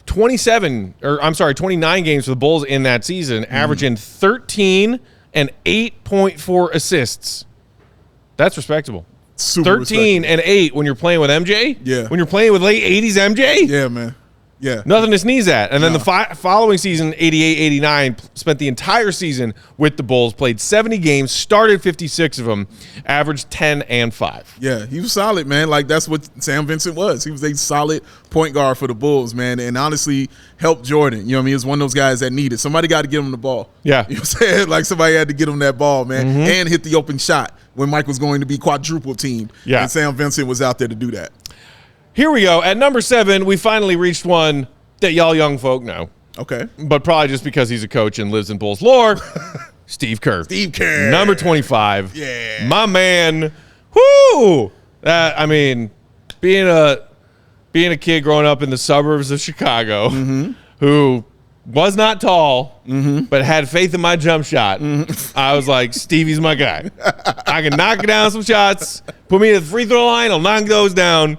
29 games for the Bulls in that season, averaging 13 and 8.4 assists. That's respectable. Super 13 and 8 when you're playing with MJ? Yeah. When you're playing with late 80s MJ? Yeah, man. Yeah. Nothing to sneeze at. And then the following season, 88-89, spent the entire season with the Bulls, played 70 games, started 56 of them, averaged 10 and 5. Yeah, he was solid, man. Like, that's what Sam Vincent was. He was a solid point guard for the Bulls, man, and honestly helped Jordan. You know what I mean? He was one of those guys that needed. Somebody got to get him the ball. Yeah. You know what I'm saying? Like, somebody had to get him that ball, man, and hit the open shot when Mike was going to be quadruple teamed. Yeah. And Sam Vincent was out there to do that. Here we go. At number 7, we finally reached one that y'all young folk know. Okay. But probably just because he's a coach and lives in Bulls lore. Steve Kerr. Steve Kerr. Number 25. Yeah. My man. Whoo! I mean, being a kid growing up in the suburbs of Chicago who was not tall but had faith in my jump shot, I was like, Stevie's my guy. I can knock down some shots. Put me at the free throw line. I'll knock those down.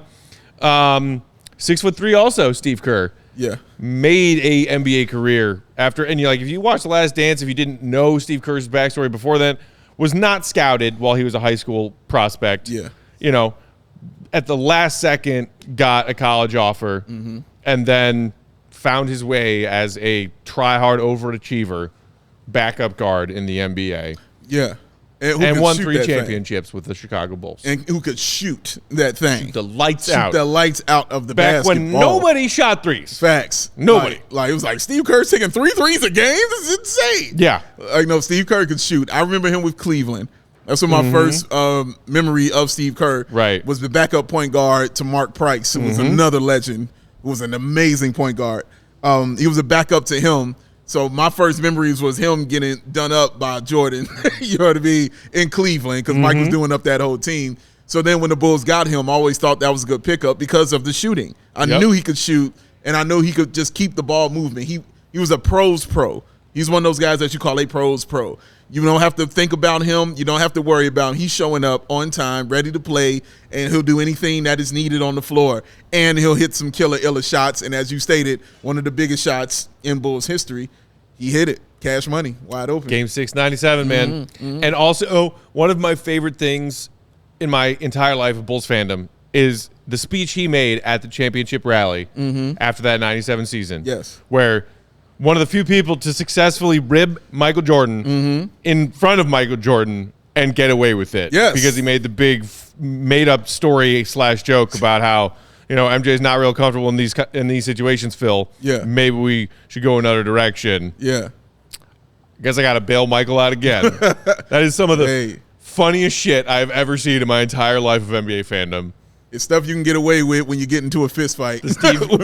6'3" also, Steve Kerr. Yeah. Made a NBA career after, and if you watch The Last Dance, if you didn't know Steve Kerr's backstory before then, was not scouted while he was a high school prospect. Yeah. At the last second got a college offer and then found his way as a try-hard overachiever backup guard in the NBA. Yeah. And won 3 championships with the Chicago Bulls. And who could shoot that thing. Shoot the lights out. Shoot the lights out of the back basketball. when nobody shot threes. Facts. Nobody. Like it was like Steve Kerr's taking 3 threes a game? This is insane. Yeah. No, Steve Kerr could shoot. I remember him with Cleveland. That's what my first memory of Steve Kerr was the backup point guard to Mark Price, who was another legend, who was an amazing point guard. He was a backup to him. So my first memories was him getting done up by Jordan, you know what I mean, in Cleveland, because Mike was doing up that whole team. So then when the Bulls got him, I always thought that was a good pickup because of the shooting. I knew he could shoot, and I knew he could just keep the ball moving. He was a pros pro. He's one of those guys that you call a pros pro. You don't have to think about him. You don't have to worry about him. He's showing up on time, ready to play, and he'll do anything that is needed on the floor. And he'll hit some killer shots. And as you stated, one of the biggest shots in Bulls history, he hit it. Cash money, wide open. Game 6, 97, man. And also, one of my favorite things in my entire life of Bulls fandom is the speech he made at the championship rally after that 97 season. Yes. Where one of the few people to successfully rib Michael Jordan in front of Michael Jordan and get away with it. Yes. Because he made the big made-up story / joke about how, MJ's not real comfortable in these situations, Phil. Yeah. Maybe we should go another direction. Yeah. I guess I got to bail Michael out again. That is some of the funniest shit I've ever seen in my entire life of NBA fandom. It's stuff you can get away with when you get into a fist fight. The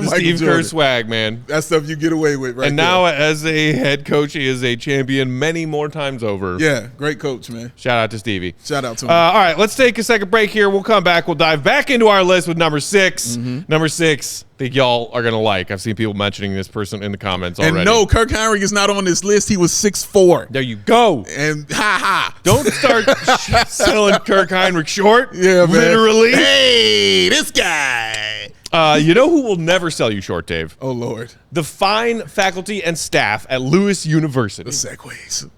Steve Kerr swag, man. That's stuff you get away with right And now as a head coach, he is a champion many more times over. Yeah, great coach, man. Shout out to Stevie. Shout out to him. All right, let's take a second break here. We'll come back. We'll dive back into our list with number 6. Number 6, I think y'all are going to like. I've seen people mentioning this person in the comments already. And no, Kirk Hinrich is not on this list. He was 6'4". There you go. And ha-ha. Don't start selling Kirk Hinrich short. Yeah, man. Literally. Hey, this guy. You know who will never sell you short, Dave? Oh, Lord. The fine faculty and staff at Lewis University. The segues.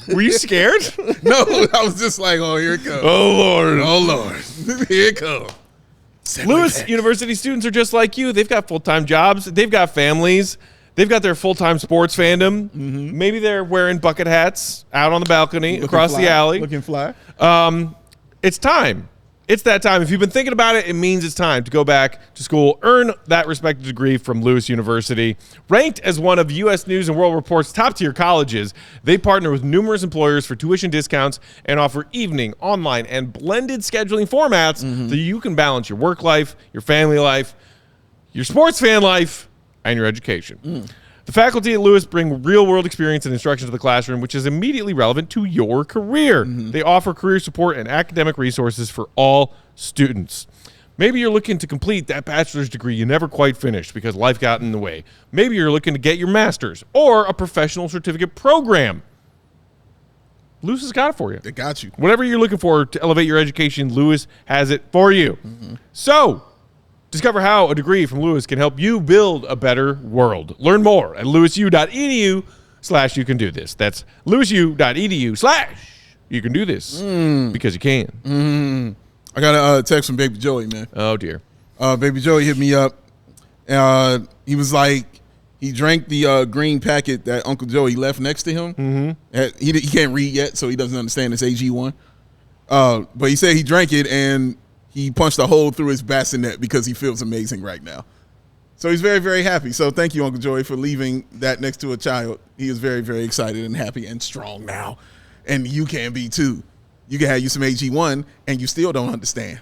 Were you scared? No, I was just like, oh, here it comes. Oh, Lord. Oh, Lord. Here it comes. Lewis University students are just like you. They've got full-time jobs. They've got families. They've got their full-time sports fandom. Maybe they're wearing bucket hats out on the balcony across the alley. Looking fly. It's time. It's that time. If you've been thinking about it, it means it's time to go back to school, earn that respected degree from Lewis University. Ranked as one of U.S. News & World Report's top-tier colleges, they partner with numerous employers for tuition discounts and offer evening, online, and blended scheduling formats so you can balance your work life, your family life, your sports fan life, and your education. The faculty at Lewis bring real-world experience and instruction to the classroom, which is immediately relevant to your career. They offer career support and academic resources for all students. Maybe you're looking to complete that bachelor's degree you never quite finished because life got in the way. Maybe you're looking to get your master's or a professional certificate program. Lewis has got it for you. They got you. Whatever you're looking for to elevate your education, Lewis has it for you. So, discover how a degree from Lewis can help you build a better world. Learn more at lewisu.edu/you-can-do-this. That's lewisu.edu/you-can-do-this because you can. I got a text from Baby Joey, man. Oh, dear. Baby Joey hit me up. He was like, he drank the green packet that Uncle Joey left next to him. Mm-hmm. He can't read yet, so he doesn't understand this AG1. But he said he drank it, and he punched a hole through his bassinet because he feels amazing right now. So he's very, very happy. So thank you, Uncle Joey, for leaving that next to a child. He is very, very excited and happy and strong now. And you can be too. You can have you some AG1, and you still don't understand.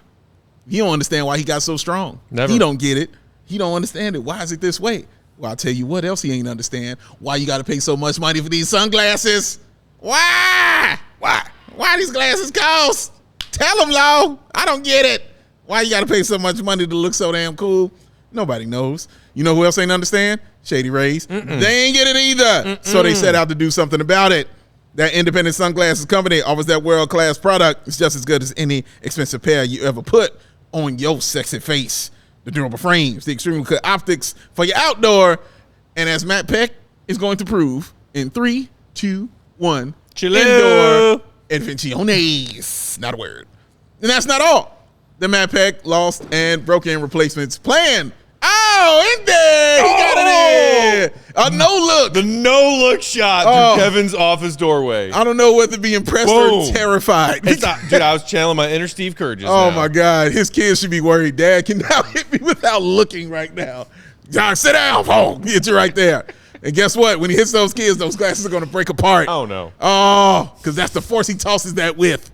You don't understand why he got so strong. Never. He don't get it. He don't understand it. Why is it this way? Well, I'll tell you what else he ain't understand. Why you got to pay so much money for these sunglasses? Why? Why these glasses cost? Tell him, Law. I don't get it. Why you got to pay so much money to look so damn cool? Nobody knows. You know who else ain't understand? Shady Rays. They ain't get it either. So they set out to do something about it. That independent sunglasses company offers that world-class product. It's just as good as any expensive pair you ever put on your sexy face. The durable frames, the extremely good optics for your outdoor. And as Matt Peck is going to prove in 3, 2, 1, indoor invenciones. Not a word. And that's not all. The Matt Peck lost and broken replacements plan. Oh, in there. He got it in. A no-look. The no-look shot through Kevin's office doorway. I don't know whether to be impressed or terrified. Dude, I was channeling my inner Steve Kerr Oh, my God. His kids should be worried. Dad can now hit me without looking right now. John, sit down. Oh, he hit you right there. And guess what? When he hits those kids, those glasses are going to break apart. Oh, no. Oh, because that's the force he tosses that with.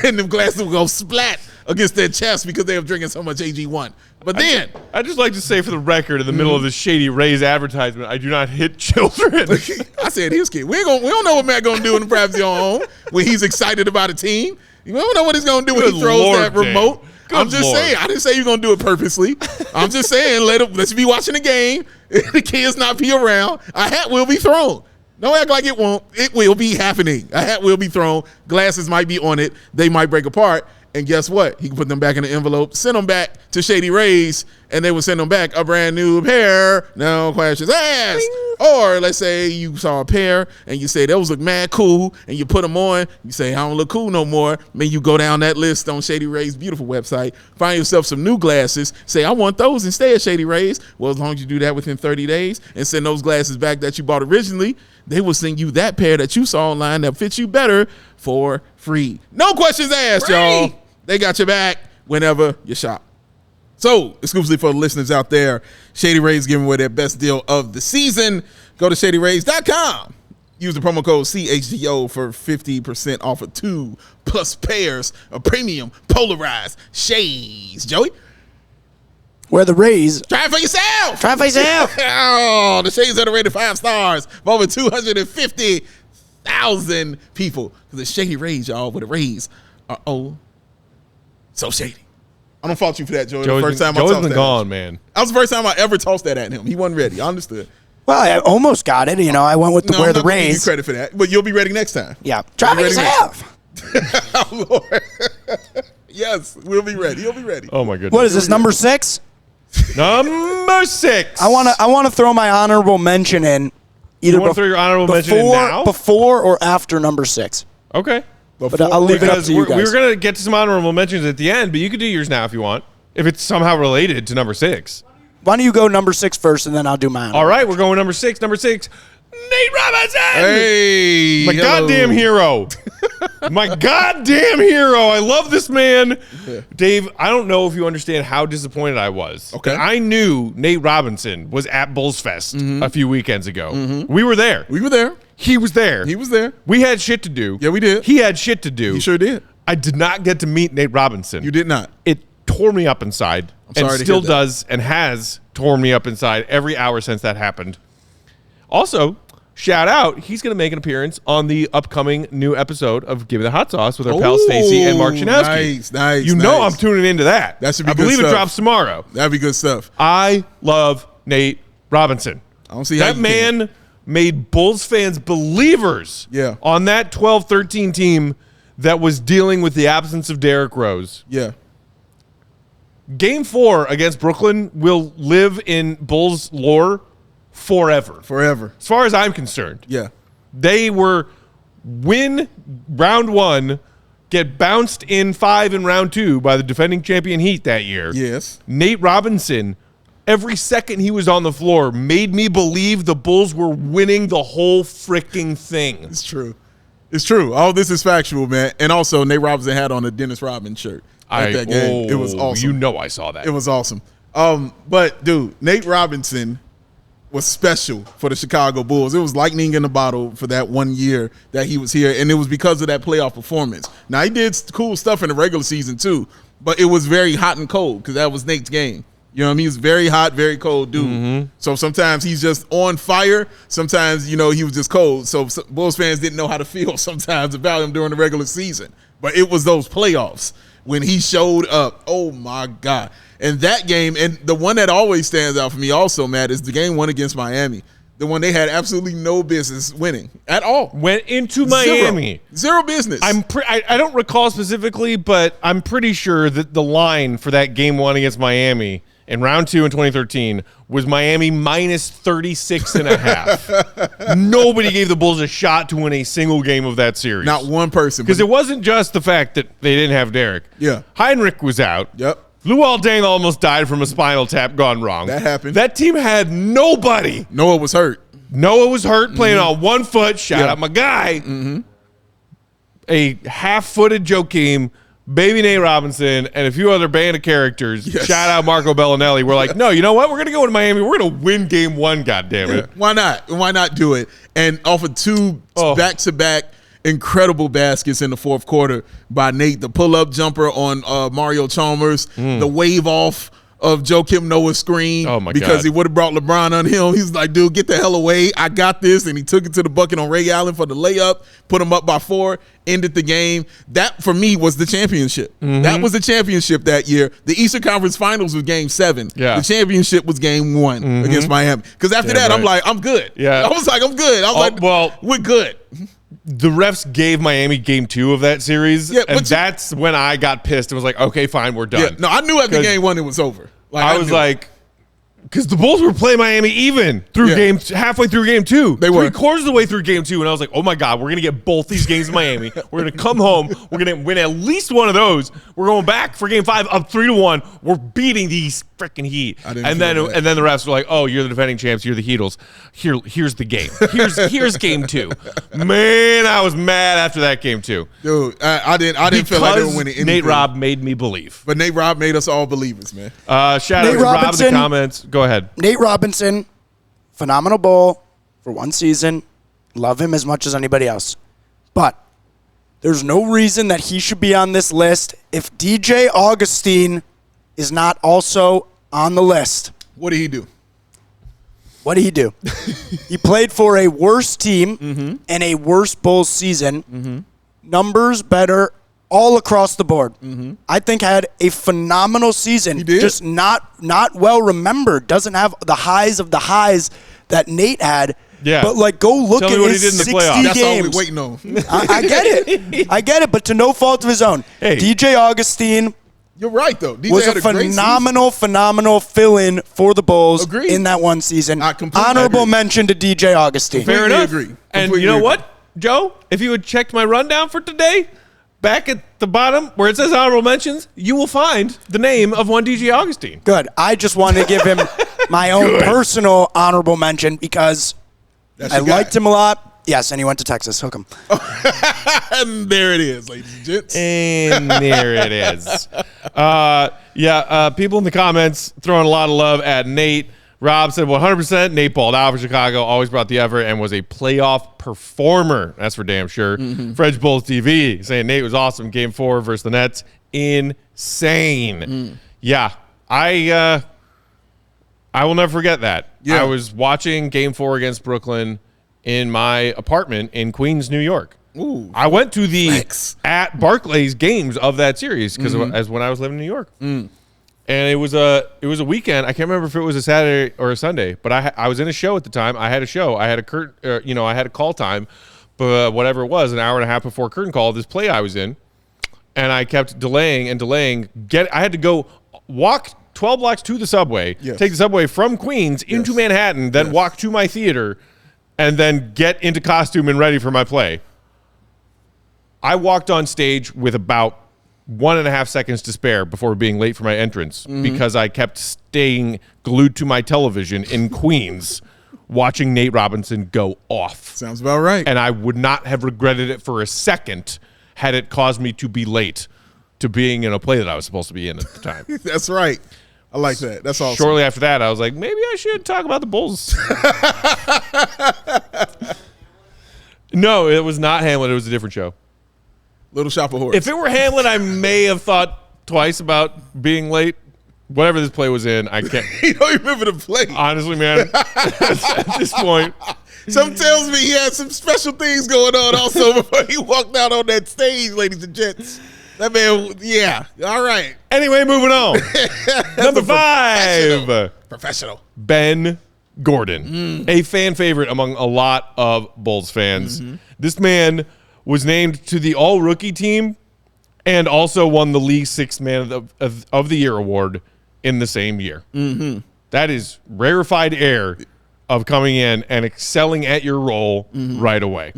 And them glasses will go splat against their chest because they have drinking so much AG1. But then I just like to say for the record, in the middle of this Shady Rays advertisement, I do not hit children. I said his kid. We don't know what Matt gonna do in the privacy of home when he's excited about a team. We don't know what he's gonna do when he throws that remote. I'm just saying. I didn't say you're gonna do it purposely. I'm just saying let's be watching the game. The kids not be around. A hat will be thrown. Don't act like it won't. It will be happening. A hat will be thrown. Glasses might be on it. They might break apart. And guess what? He can put them back in the envelope, send them back to Shady Rays, and they will send them back a brand new pair. No questions asked. Bing. Or let's say you saw a pair and you say those look mad cool, and you put them on. You say I don't look cool no more. Then you go down that list on Shady Rays' beautiful website, find yourself some new glasses. Say I want those instead, Shady Rays. Well, as long as you do that within 30 days and send those glasses back that you bought originally, they will send you that pair that you saw online that fits you better for free. No questions asked, y'all. They got your back whenever you shop. So, exclusively for the listeners out there, Shady Rays giving away their best deal of the season. Go to ShadyRays.com. Use the promo code CHGO for 50% off of 2+ pairs of premium polarized shades. Joey? Where the Rays. Try it for yourself. Try it for yourself. Oh, the shades that are rated 5 stars for over 250,000 people. Because the Shady Rays, y'all, with the Rays are so shady. I don't fault you for that, Joey. Joey's the first time I Joey's tossed been that. gone, man. That was the first time I ever tossed that at him. He wasn't ready. I understood. Well, I almost got it. You know, I went with the No, Where I'm the not gonna give you Rays. credit for that, but you'll be ready next time. Yeah. Try You'll it be ready yourself. Oh, Lord. Yes, we'll be ready. He'll be ready. Oh, my goodness. What is this, number 6? Number 6. I want to throw my honorable mention in either You want to throw your honorable mention in now? before or after number 6. Okay. But I'll leave it up to you guys. We were going to get to some honorable mentions at the end, but you could do yours now if you want, if it's somehow related to number 6. Why don't you go number 6 first, and then I'll do mine. All right, we're going number 6. Number 6, Nate Robinson. Hey. My goddamn hero. My goddamn hero. I love this man. Dave, I don't know if you understand how disappointed I was. Okay. I knew Nate Robinson was at Bulls Fest a few weekends ago. We were there. We were there. He was there. He was there. We had shit to do. Yeah, we did. He had shit to do. He sure did. I did not get to meet Nate Robinson. You did not. It tore me up inside. sorry and to still hear that. does and has torn me up inside every hour since that happened. Also, shout out, he's going to make an appearance on the upcoming new episode of Give Me the Hot Sauce with our pal Stacy and Mark Janowski. Nice. You know I'm tuning into that. That should be I good believe stuff. it drops tomorrow. That'd be good stuff. I love Nate Robinson. I don't see how That you man made Bulls fans believers on that 12-13 team that was dealing with the absence of Derrick Rose. Yeah. Game 4 against Brooklyn will live in Bulls lore forever. Forever. As far as I'm concerned. Yeah. They were win round 1, get bounced in 5 in round 2 by the defending champion Heat that year. Yes. Nate Robinson every second he was on the floor made me believe the Bulls were winning the whole freaking thing. It's true. It's true. All this is factual, man. And also, Nate Robinson had on a Dennis Rodman shirt at that game. It was awesome. You know I saw that. It was awesome. But, dude, Nate Robinson was special for the Chicago Bulls. It was lightning in the bottle for that 1 year that he was here, and it was because of that playoff performance. Now, he did cool stuff in the regular season, too, but it was very hot and cold because that was Nate's game. You know what I mean? He was very hot, very cold dude. Mm-hmm. So sometimes he's just on fire. Sometimes, he was just cold. So Bulls fans didn't know how to feel sometimes about him during the regular season. But it was those playoffs when he showed up. Oh, my God. And that game, and the one that always stands out for me also, Matt, is the game one against Miami. The one they had absolutely no business winning at all. Went into Miami. Zero business. I don't recall specifically, but I'm pretty sure that the line for that game one against Miami in round 2 in 2013 was Miami minus 36.5. Nobody gave the Bulls a shot to win a single game of that series. Not one person. Because it wasn't just the fact that they didn't have Derek. Yeah. Heinrich was out. Yep. Luol Deng almost died from a spinal tap gone wrong. That happened. That team had nobody. Noah was hurt. Noah was hurt, playing on 1 foot. Shout out my guy. Mm-hmm. A half-footed Joakim, baby Nate Robinson, and a few other band of characters. Yes. Shout out Marco Bellinelli. We're like, no, you know what? We're going to go into Miami. We're going to win game 1, goddammit. Why not? Why not do it? And off of 2 back-to-back incredible baskets in the fourth quarter by Nate, the pull-up jumper on Mario Chalmers, the wave-off of Joakim Noah's screen because he would have brought LeBron on him. He was like, dude, get the hell away. I got this. And he took it to the bucket on Ray Allen for the layup, put him up by 4, ended the game. That, for me, was the championship. Mm-hmm. That was the championship that year. The Eastern Conference Finals was game 7. Yeah. The championship was game 1 against Miami. Because after that, I'm like, I'm good. Yeah. I was like, I'm good. I was like, well, we're good. The refs gave Miami game 2 of that series, and that's when I got pissed and was like, okay, fine, we're done. Yeah, no, I knew after game 1 it was over. I was like, because the Bulls were playing Miami even through halfway through game 2. They were 3/4 of the way through game 2, and I was like, oh my God, we're going to get both these games in Miami. We're going to come home. We're going to win at least one of those. We're going back for game 5 up 3-1. We're beating these freaking Heat. And then the refs were like, oh, you're the defending champs. You're the Heatles. Here's the game. Here's game 2. Man, I was mad after that game 2. Dude, I didn't feel like they were winning anything. Nate Robb made me believe. But Nate Robb made us all believers, man. Shout out to Rob in the comments. Go ahead. Nate Robinson, phenomenal Bull for 1 season. Love him as much as anybody else. But there's no reason that he should be on this list if DJ Augustine is not also on the list. What did he do? What did he do? He played for a worse team and a worse Bulls season. Numbers better all across the board. I think had a phenomenal season. He did? Just not well remembered. Doesn't have the highs of the highs that Nate had. Yeah. But go look at his 60 games. That's all we're waiting on. I get it. I get it, but to no fault of his own. Hey. DJ Augustine You're right, though. DJ was had a phenomenal fill-in for the Bulls Agreed. in that 1 season. I completely Honorable agree. mention to DJ Augustine. Fair enough. Agree. And Completely you know agree. what, Joe? If you had checked my rundown for today, back at the bottom where it says honorable mentions, you will find the name of one DJ Augustine. Good. I just wanted to give him my own personal honorable mention because I liked him a lot. Yes, and he went to Texas. Hook him. And there it is, ladies and gents. And there it is. People in the comments throwing a lot of love at Nate. Rob said 100% Nate balled out for Chicago, always brought the effort, and was a playoff performer. That's for damn sure. Fred's Bulls TV saying Nate was awesome. Game 4 versus the Nets. Insane. Yeah, I will never forget that. Yeah. I was watching Game 4 against Brooklyn in my apartment in Queens, New York. Ooh, I went to the flex. at Barclays games of that series because as when I was living in New York. And it was a weekend. I can't remember if it was a Saturday or a Sunday, but I was in a show at the time. I had a show. I had I had a call time, but whatever it was, an hour and a half before curtain call, this play I was in, and I kept delaying and delaying. I had to go walk 12 blocks to the subway, take the subway from Queens into Manhattan, then walk to my theater, and then get into costume and ready for my play. I walked on stage with about 1.5 seconds to spare before being late for my entrance because I kept staying glued to my television in Queens watching Nate Robinson go off. Sounds about right. And I would not have regretted it for a second had it caused me to be late to being in a play that I was supposed to be in at the time. That's right. I like that. That's awesome. Shortly after that, I was like, maybe I should talk about the Bulls. No, it was not Hamlet. It was a different show. Little Shop of Horrors. If it were Hamlet, I may have thought twice about being late. Whatever this play was in, I can't. You don't remember the play. Honestly, man, at this point. Something tells me he had some special things going on also before he walked out on that stage, ladies and gents. That man, yeah. All right. Anyway, moving on. Number 5. Professional. Ben Gordon, a fan favorite among a lot of Bulls fans. This man was named to the All-Rookie team and also won the League Sixth Man of the Year award in the same year. That is rarefied air of coming in and excelling at your role right away.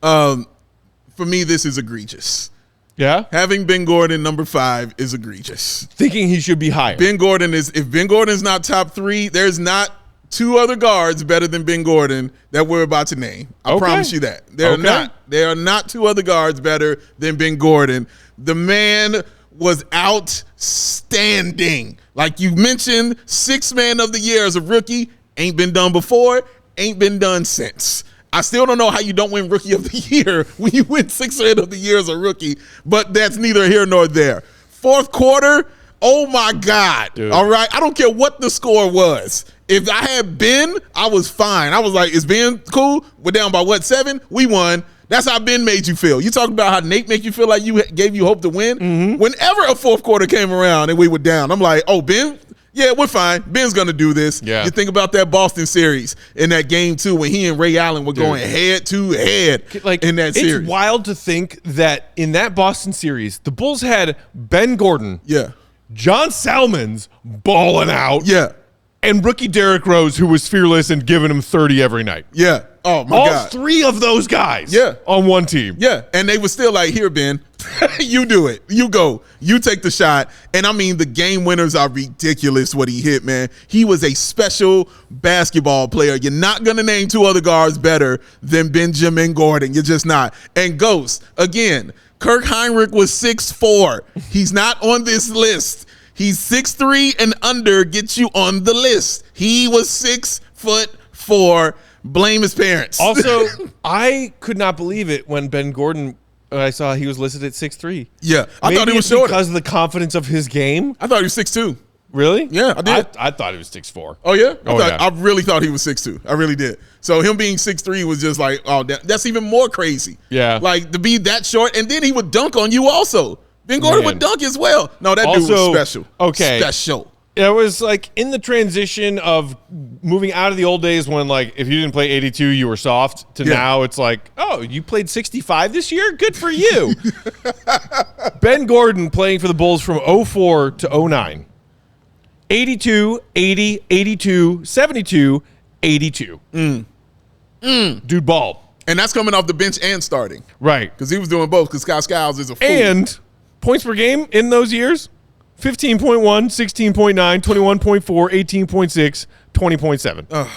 For me, this is egregious. Yeah? Having Ben Gordon number 5 is egregious. Thinking he should be higher. If Ben Gordon's not top 3, there's not 2 other guards better than Ben Gordon that we're about to name. I promise you that. There are not 2 other guards better than Ben Gordon. The man was outstanding. Like you mentioned, 6th Man of the Year as a rookie. Ain't been done before, ain't been done since. I still don't know how you don't win Rookie of the Year when you win 6th Man of the Year as a rookie, but that's neither here nor there. 4th quarter, oh my God. Dude. All right? I don't care what the score was. If I had Ben, I was fine. I was like, is Ben cool? We're down by what, 7? We won. That's how Ben made you feel. You talking about how Nate make you feel like you gave you hope to win? Whenever a 4th quarter came around and we were down, I'm like, oh, Ben? Yeah, we're fine. Ben's going to do this. Yeah. You think about that Boston series in that game, too, when he and Ray Allen were going head-to-head in that series. It's wild to think that in that Boston series, the Bulls had Ben Gordon, John Salmons balling out, and rookie Derrick Rose, who was fearless and giving him 30 every night. Yeah. Oh, my God. All 3 of those guys on one team. Yeah, and they were still like, here, Ben, you do it. You go. You take the shot. And, I mean, the game winners are ridiculous what he hit, man. He was a special basketball player. You're not going to name 2 other guards better than Benjamin Gordon. You're just not. And Ghost, again, Kirk Heinrich was 6'4". He's not on this list. He's 6'3" and under gets you on the list. He was 6'4". Blame his parents. Also, I could not believe it when Ben Gordon, I saw he was listed at 6'3". Yeah, I thought he was shorter. Because of the confidence of his game? I thought he was 6'2". Really? Yeah, I did. I thought he was 6'4". Oh, yeah? Yeah. I really thought he was 6'2". I really did. So him being 6'3" was just like, oh, that's even more crazy. Yeah. Like, to be that short, and then he would dunk on you also. Ben Gordon would dunk as well. No, that dude was special. Okay. Special. It was like in the transition of moving out of the old days when, like, if you didn't play 82, you were soft, to now it's like, oh, you played 65 this year? Good for you. Ben Gordon playing for the Bulls from 04 to 09. 82, 80, 82, 72, 82. Dude balled. And that's coming off the bench and starting. Right. Because he was doing both because Scott Skiles is a fool. And points per game in those years, 15.1, 16.9, 21.4, 18.6, 20.7.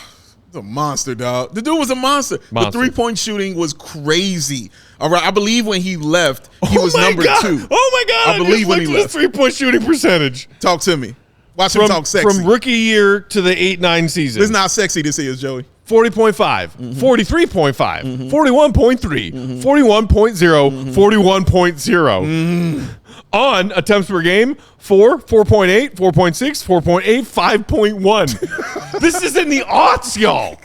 He's a monster, dog. The dude was a monster. The three-point shooting was crazy. All right, I believe when he left, he was number 2. Oh, my God. I believe when he left. The three-point shooting percentage. Talk to me. Watch him talk sexy. From rookie year to the 8-9 season. It's not sexy to see us, Joey. 40.5, 43.5, 41.3, 41.0, 41.0. On attempts per game, 4, 4.8, 4.6, 4.8, 5.1. This is in the aughts, y'all.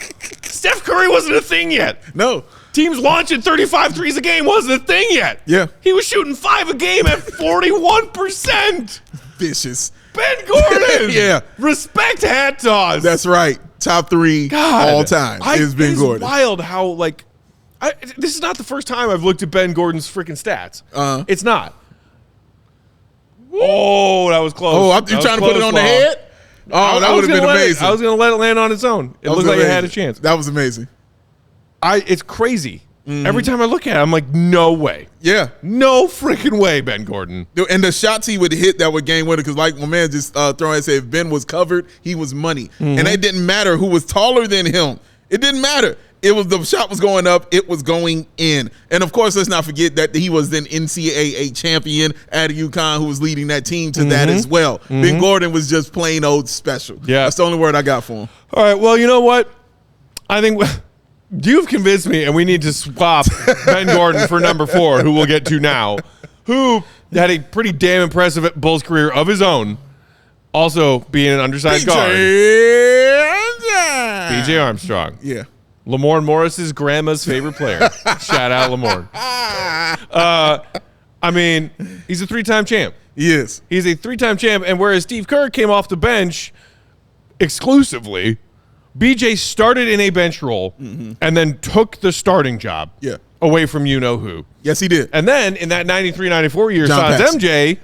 Steph Curry wasn't a thing yet. No. Teams launching 35 threes a game wasn't a thing yet. Yeah. He was shooting 5 a game at 41%. Vicious. Ben Gordon. Yeah. Respect hat toss. That's right. Top 3 all time is Ben Gordon. It's wild how, like, this is not the first time I've looked at Ben Gordon's freaking stats. It's not. Oh, that was close. Oh, you trying to put it on the head? Oh, that would have been amazing. I was going to let it land on its own. It looked like it had a chance. That was amazing. It's crazy. Every time I look at it, I'm like, no way. Yeah. No freaking way, Ben Gordon. And the shots he would hit that would game winner, because like my man just throwing and said, if Ben was covered, he was money. And it didn't matter who was taller than him. It didn't matter. It was the shot was going up, it was going in. And of course, let's not forget that he was then NCAA champion at UConn, who was leading that team to that as well. Ben Gordon was just plain old special. Yeah. That's the only word I got for him. All right, well, you know what? I think you've convinced me, and we need to swap Ben Gordon for number 4, who we'll get to now, who had a pretty damn impressive Bulls career of his own, also being an undersized guard. BJ Armstrong. Yeah. Lamorne Morris's grandma's favorite player. Shout out Lamorne. I mean, he's a 3-time champ. He is. He's a 3-time champ, and whereas Steve Kerr came off the bench exclusively, BJ started in a bench role and then took the starting job away from you-know-who. Yes, he did. And then in that 93-94 year, John Sans Paxson. MJ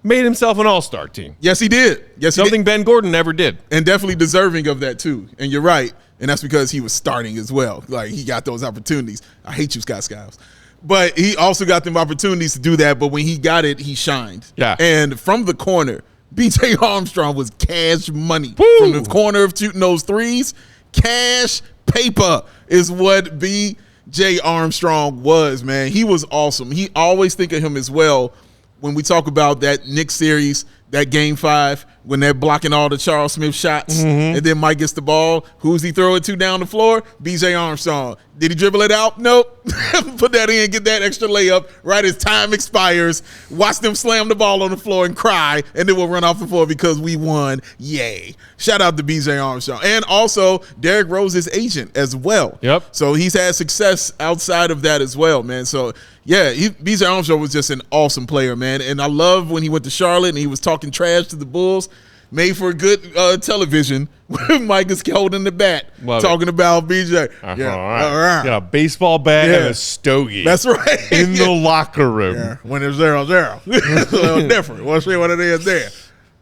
made himself an all-star team. Yes, he did. Yes, he Something did. Ben Gordon never did. And definitely deserving of that, too. And you're right. And that's because he was starting as well. Like, he got those opportunities. I hate you, Scott Skiles. But he also got them opportunities to do that. But when he got it, he shined. Yeah. And from the corner, BJ Armstrong was cash money. Woo! From the corner of shooting those threes, cash paper is what BJ Armstrong was, man. He was awesome. He always think of him as well when we talk about that Knicks series, that Game 5, when they're blocking all the Charles Smith shots, and then Mike gets the ball. Who's he throw it to down the floor? BJ Armstrong. Did he dribble it out? Nope. Put that in, get that extra layup right as time expires. Watch them slam the ball on the floor and cry, and then we'll run off the floor because we won. Yay. Shout out to BJ Armstrong. And also Derrick Rose's agent as well. Yep. So he's had success outside of that as well, man. So, yeah, BJ Armstrong was just an awesome player, man. And I love when he went to Charlotte and he was talking trash to the Bulls. Made for good television when Mike is holding the bat, talking about BJ. Got a baseball bat and a stogie. That's right. In the locker room. Yeah. When it's 0-0. It's a little different. We'll see what it is there.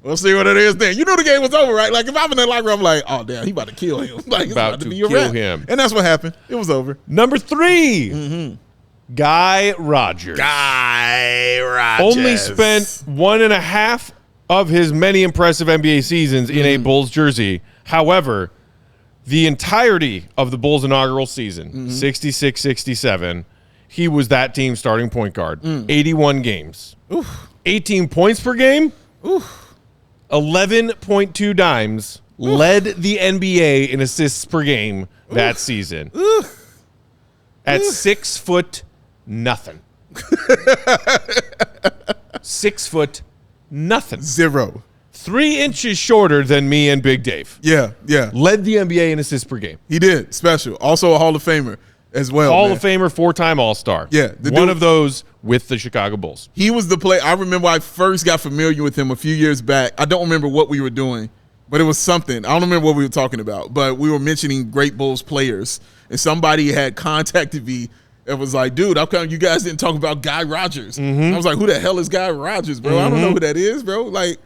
We'll see what it is then. You knew the game was over, right? Like, if I'm in that locker room, I'm like, oh, damn, he about to kill him. Like, it's about to be a kill wrap. him. And that's what happened. It was over. Number 3, Guy Rodgers. Guy Rodgers. Only spent 1.5 of his many impressive NBA seasons in a Bulls jersey. However, the entirety of the Bulls' inaugural season, 66-67, he was that team's starting point guard. 81 games. 18 points per game. 11.2 dimes. Led the NBA in assists per game that season. At 6 foot nothing. 6 foot nothing. 0. 3 inches shorter than me and Big Dave. Yeah, yeah. Led the NBA in assists per game. He did. Special. Also a Hall of Famer as well. Hall of Famer, 4-time All-Star. Yeah. One of those with the Chicago Bulls. He was the player. I remember I first got familiar with him a few years back. I don't remember what we were doing, but it was something. I don't remember what we were talking about, but we were mentioning great Bulls players, and somebody had contacted me. It was like, dude, how come you guys didn't talk about Guy Rodgers? I was like, who the hell is Guy Rodgers, bro? I don't know who that is, bro. Like,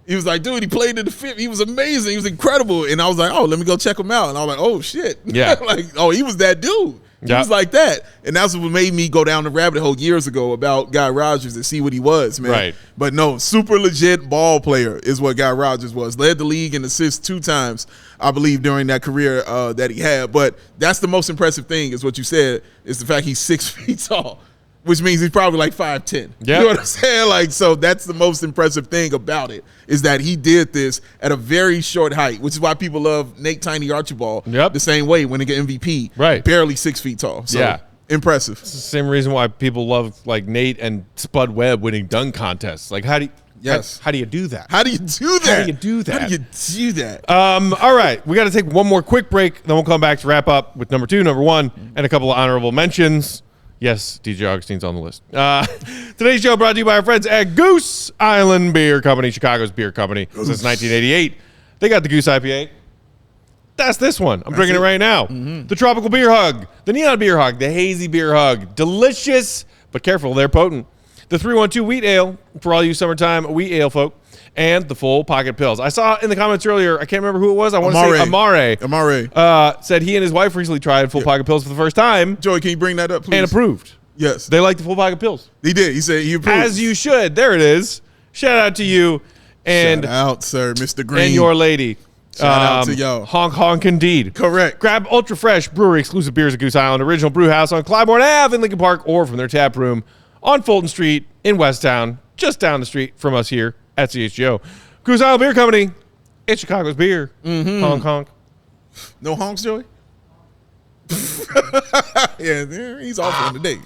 he was like, dude, he played in the fifth. He was amazing. He was incredible. And I was like, oh, let me go check him out. And I was like, oh, shit. Yeah. Like, oh, he was that dude. He was like that. And that's what made me go down the rabbit hole years ago about Guy Rodgers and see what he was, man. Right. But no, super legit ball player is what Guy Rodgers was. Led the league in assists 2 times, I believe, during that career that he had. But that's the most impressive thing is what you said, is the fact he's 6 feet tall, which means he's probably like 5'10". Yeah. You know what I'm saying? Like, so that's the most impressive thing about it, is that he did this at a very short height, which is why people love Nate Tiny Archibald the same way when they get MVP. Right. Barely 6 feet tall. So impressive. It's the same reason why people love like Nate and Spud Webb winning dunk contests. Like, how do you do that? How do you do that? How do you do that? How do you do that? All right. We got to take one more quick break. Then we'll come back to wrap up with number 2, number 1, and a couple of honorable mentions. Yes, DJ Augustine's on the list. Today's show brought to you by our friends at Goose Island Beer Company, Chicago's beer company since 1988. They got the Goose IPA. That's this one. I'm drinking it right now. The Tropical Beer Hug, the Neon Beer Hug, the Hazy Beer Hug. Delicious, but careful, they're potent. the 312 Wheat Ale for all you summertime wheat ale folk, and the full pocket pills. I saw in the comments earlier, I can't remember who it was. I want to say Amare. Said he and his wife recently tried full pocket pills for the first time. Joey, can you bring that up, please? And approved. Yes. They like the full pocket pills. He did. He said he approved. As you should. There it is. Shout out to you. And shout out, sir, Mr. Green. And your lady. Shout out to y'all. Honk, honk, indeed. Correct. Grab Ultra Fresh Brewery exclusive beers at Goose Island, original brew house on Clybourne Ave in Lincoln Park, or from their tap room on Fulton Street in Westtown, just down the street from us here at CHGO. Goose Island Beer Company. It's Chicago's beer. Honk, honk. No honks, Joey? Yeah, he's off on the day.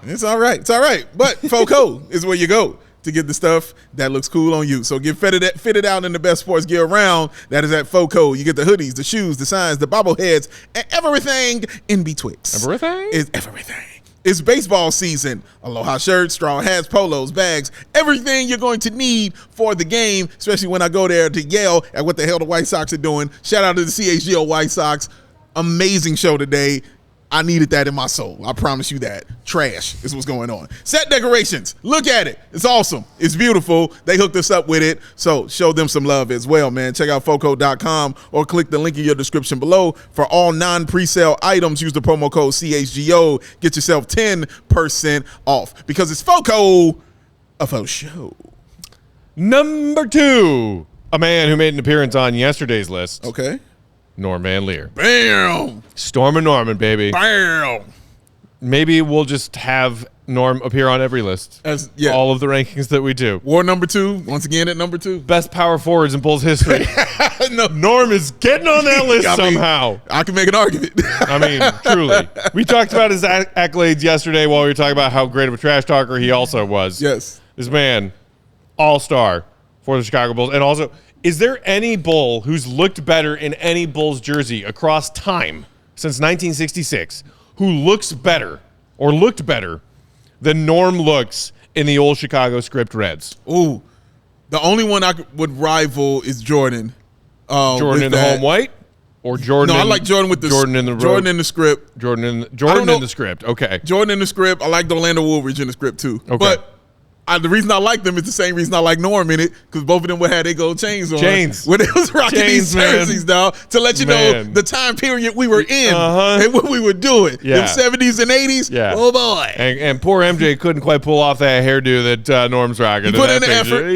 It's all right. It's all right. But FOCO is where you go to get the stuff that looks cool on you. So get fitted out in the best sports gear around. That is at FOCO. You get the hoodies, the shoes, the signs, the bobbleheads, and everything in betwixt. Everything? Is everything. It's baseball season. Aloha shirts, straw hats, polos, bags, everything you're going to need for the game, especially when I go there to yell at what the hell the White Sox are doing. Shout out to the CHGO White Sox. Amazing show today. I needed that in my soul. I promise you that. Trash is what's going on. Set decorations. Look at it. It's awesome. It's beautiful. They hooked us up with it. So show them some love as well, man. Check out FOCO.com or click the link in your description below. For all non-presale items, use the promo code CHGO. Get yourself 10% off because it's FOCO, a faux show. Number 2, a man who made an appearance on yesterday's list. Okay. Norm Van Leer. Bam! Storm and Norman, baby. Bam! Maybe we'll just have Norm appear on every list. All of the rankings that we do. War number 2, once again at number 2. Best power forwards in Bulls history. No. Norm is getting on that list somehow. I can make an argument. I mean, truly. We talked about his accolades yesterday while we were talking about how great of a trash talker he also was. Yes. This man, all-star for the Chicago Bulls. And also, is there any Bull who's looked better in any Bulls jersey across time since 1966 who looks better or looked better than Norm looks in the old Chicago script Reds? Ooh, the only one I would rival is Jordan. Jordan in the home white? Or Jordan? No, I like Jordan with the Jordan in the Jordan in the script. Jordan in the script. Okay. Jordan in the script. I like the Orlando Woolridge in the script too. Okay. But the reason I like them is the same reason I like Norm in it, because both of them would have their gold chains on. When they was rocking these jerseys, dog, to let you know the time period we were in and what we were doing. Yeah. Them 70s and 80s. Yeah. Oh boy. And poor MJ couldn't quite pull off that hairdo that Norm's rocking. He put in the effort.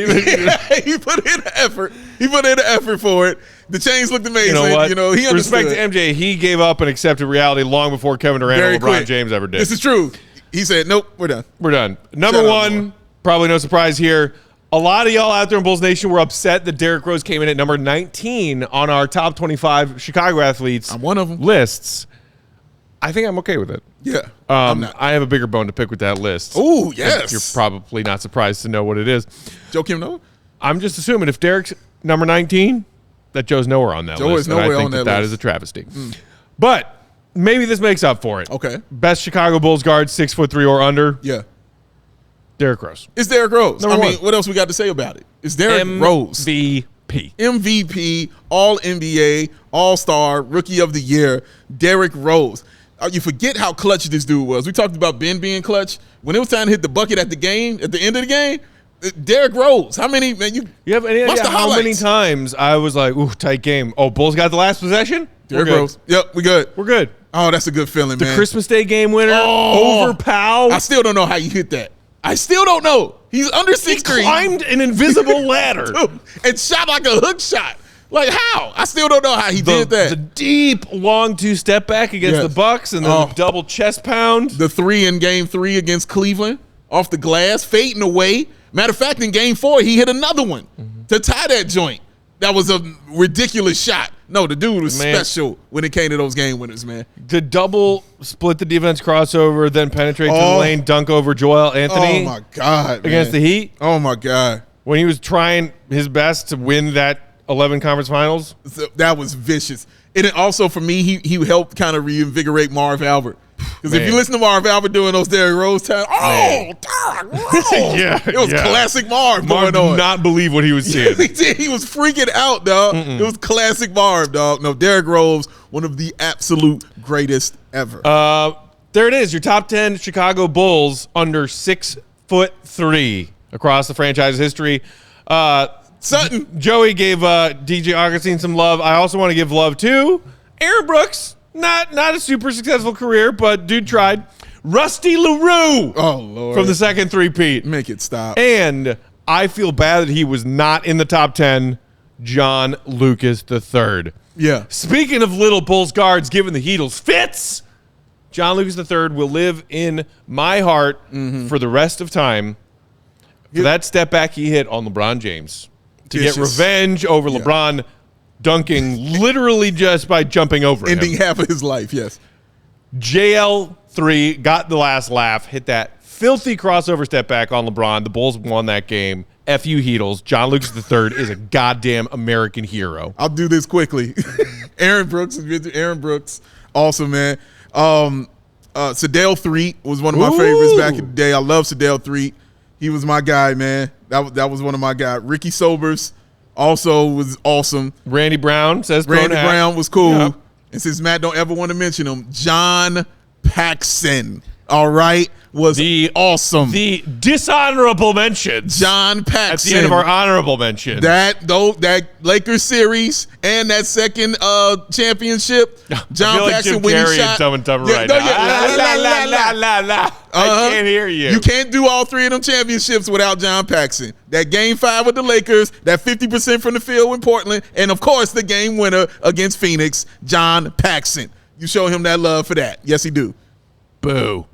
He put in the effort. He put in the effort for it. The chains looked amazing. You know what? He understood. Respect to MJ, he gave up and accepted reality long before Kevin Durant or LeBron James ever did. This is true. He said, nope, we're done. We're done. Number 1, probably no surprise here. A lot of y'all out there in Bulls Nation were upset that Derrick Rose came in at number 19 on our top 25 Chicago athletes I'm one of them. lists. I think I'm okay with it. Yeah. I have a bigger bone to pick with that list. Oh, yes. You're probably not surprised to know what it is. Joe Kim Noah? I'm just assuming if Derrick's number 19, that Joe's nowhere on that list. Joe is nowhere on that list. That is a travesty. But maybe this makes up for it. Okay. Best Chicago Bulls guard, 6'3" or under. Yeah. Derrick Rose. It's Derrick Rose. Number 1. What else we got to say about it? It's Derrick Rose. MVP, All NBA, All-Star, Rookie of the Year, Derrick Rose. You forget how clutch this dude was. We talked about Ben being clutch. When it was time to hit the bucket at the end of the game, Derrick Rose. How many, man? You have any idea how many times I was like, ooh, tight game. Oh, Bulls got the last possession? Derrick Rose. Yep, we good. We're good. Oh, that's a good feeling, man. The Christmas Day game winner over Powell. I still don't know how you hit that. I still don't know. He's under 6'3". He climbed an invisible ladder. And shot like a hook shot. Like how? I still don't know how he did that. The deep, long 2-step back against the Bucks and then the double chest pound. The 3 in game 3 against Cleveland off the glass, fading away. Matter of fact, in game 4, he hit another one to tie that joint. That was a ridiculous shot. No, the dude was special when it came to those game winners, man. The double split the defense crossover, then penetrate to the lane, dunk over Joel Anthony. Oh, my God, against the Heat. Oh, my God. When he was trying his best to win that 11 conference finals. So that was vicious. And it also, for me, he helped kind of reinvigorate Marv Albert. Because if you listen to Marv Albert doing those Derrick Rose times, Derrick Rose. It was classic Marv going on. Did not believe what he was seeing. He did. He was freaking out, dog. It was classic Marv, dog. No, Derrick Rose, one of the absolute greatest ever. There it is. Your top 10 Chicago Bulls under 6'3". 5'3" across the franchise history. Sutton. Joey gave DJ Augustine some love. I also want to give love to Aaron Brooks. Not a super successful career, but dude tried. Rusty LaRue. Oh, Lord. From the second three-peat. Make it stop. And I feel bad that he was not in the top 10, John Lucas III. Yeah. Speaking of little Bulls guards giving the Heatles fits, John Lucas III will live in my heart for the rest of time for that step back he hit on LeBron James to get revenge over LeBron dunking literally just by jumping over him. Ending half of his life, yes. JL3 got the last laugh, hit that filthy crossover step back on LeBron. The Bulls won that game. F you, Heatles. John Lucas III is a goddamn American hero. I'll do this quickly. Aaron Brooks, awesome, man. Sedale 3 was one of my favorites back in the day. I love Sedale 3. He was my guy, man. That was one of my guys. Ricky Sobers also was awesome. Randy Brown says Randy Brown was cool. Yep. And since Matt don't ever want to mention him, John Paxson, all right, was awesome. The dishonorable mentions. John Paxson. At the end of our honorable mention. That Lakers series and that second championship, John Paxson like when he Carrey shot. Dumb and Dumber right now. I can't hear you. You can't do all three of them championships without John Paxson. That game 5 with the Lakers, that 50% from the field in Portland, and of course the game winner against Phoenix, John Paxson. You show him that love for that. Yes, he do. Boo.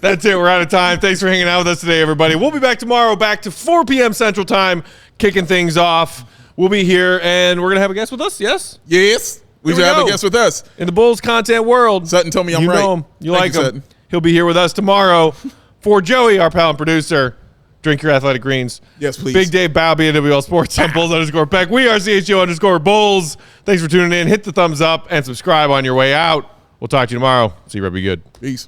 That's it. We're out of time. Thanks for hanging out with us today, everybody. We'll be back tomorrow, back to 4 p.m. Central Time, kicking things off. We'll be here, and we're going to have a guest with us, yes? Yes. We should have a guest with us. In the Bulls content world. Sutton told me I'm right. You know him. You like him. Sutton. He'll be here with us tomorrow. For Joey, our pal and producer, drink your athletic greens. Yes, please. Big Dave Bowby at WL Sports on Bulls_Beck. We are CHGO_Bulls. Thanks for tuning in. Hit the thumbs up and subscribe on your way out. We'll talk to you tomorrow. See you, Rub. Be good. Peace.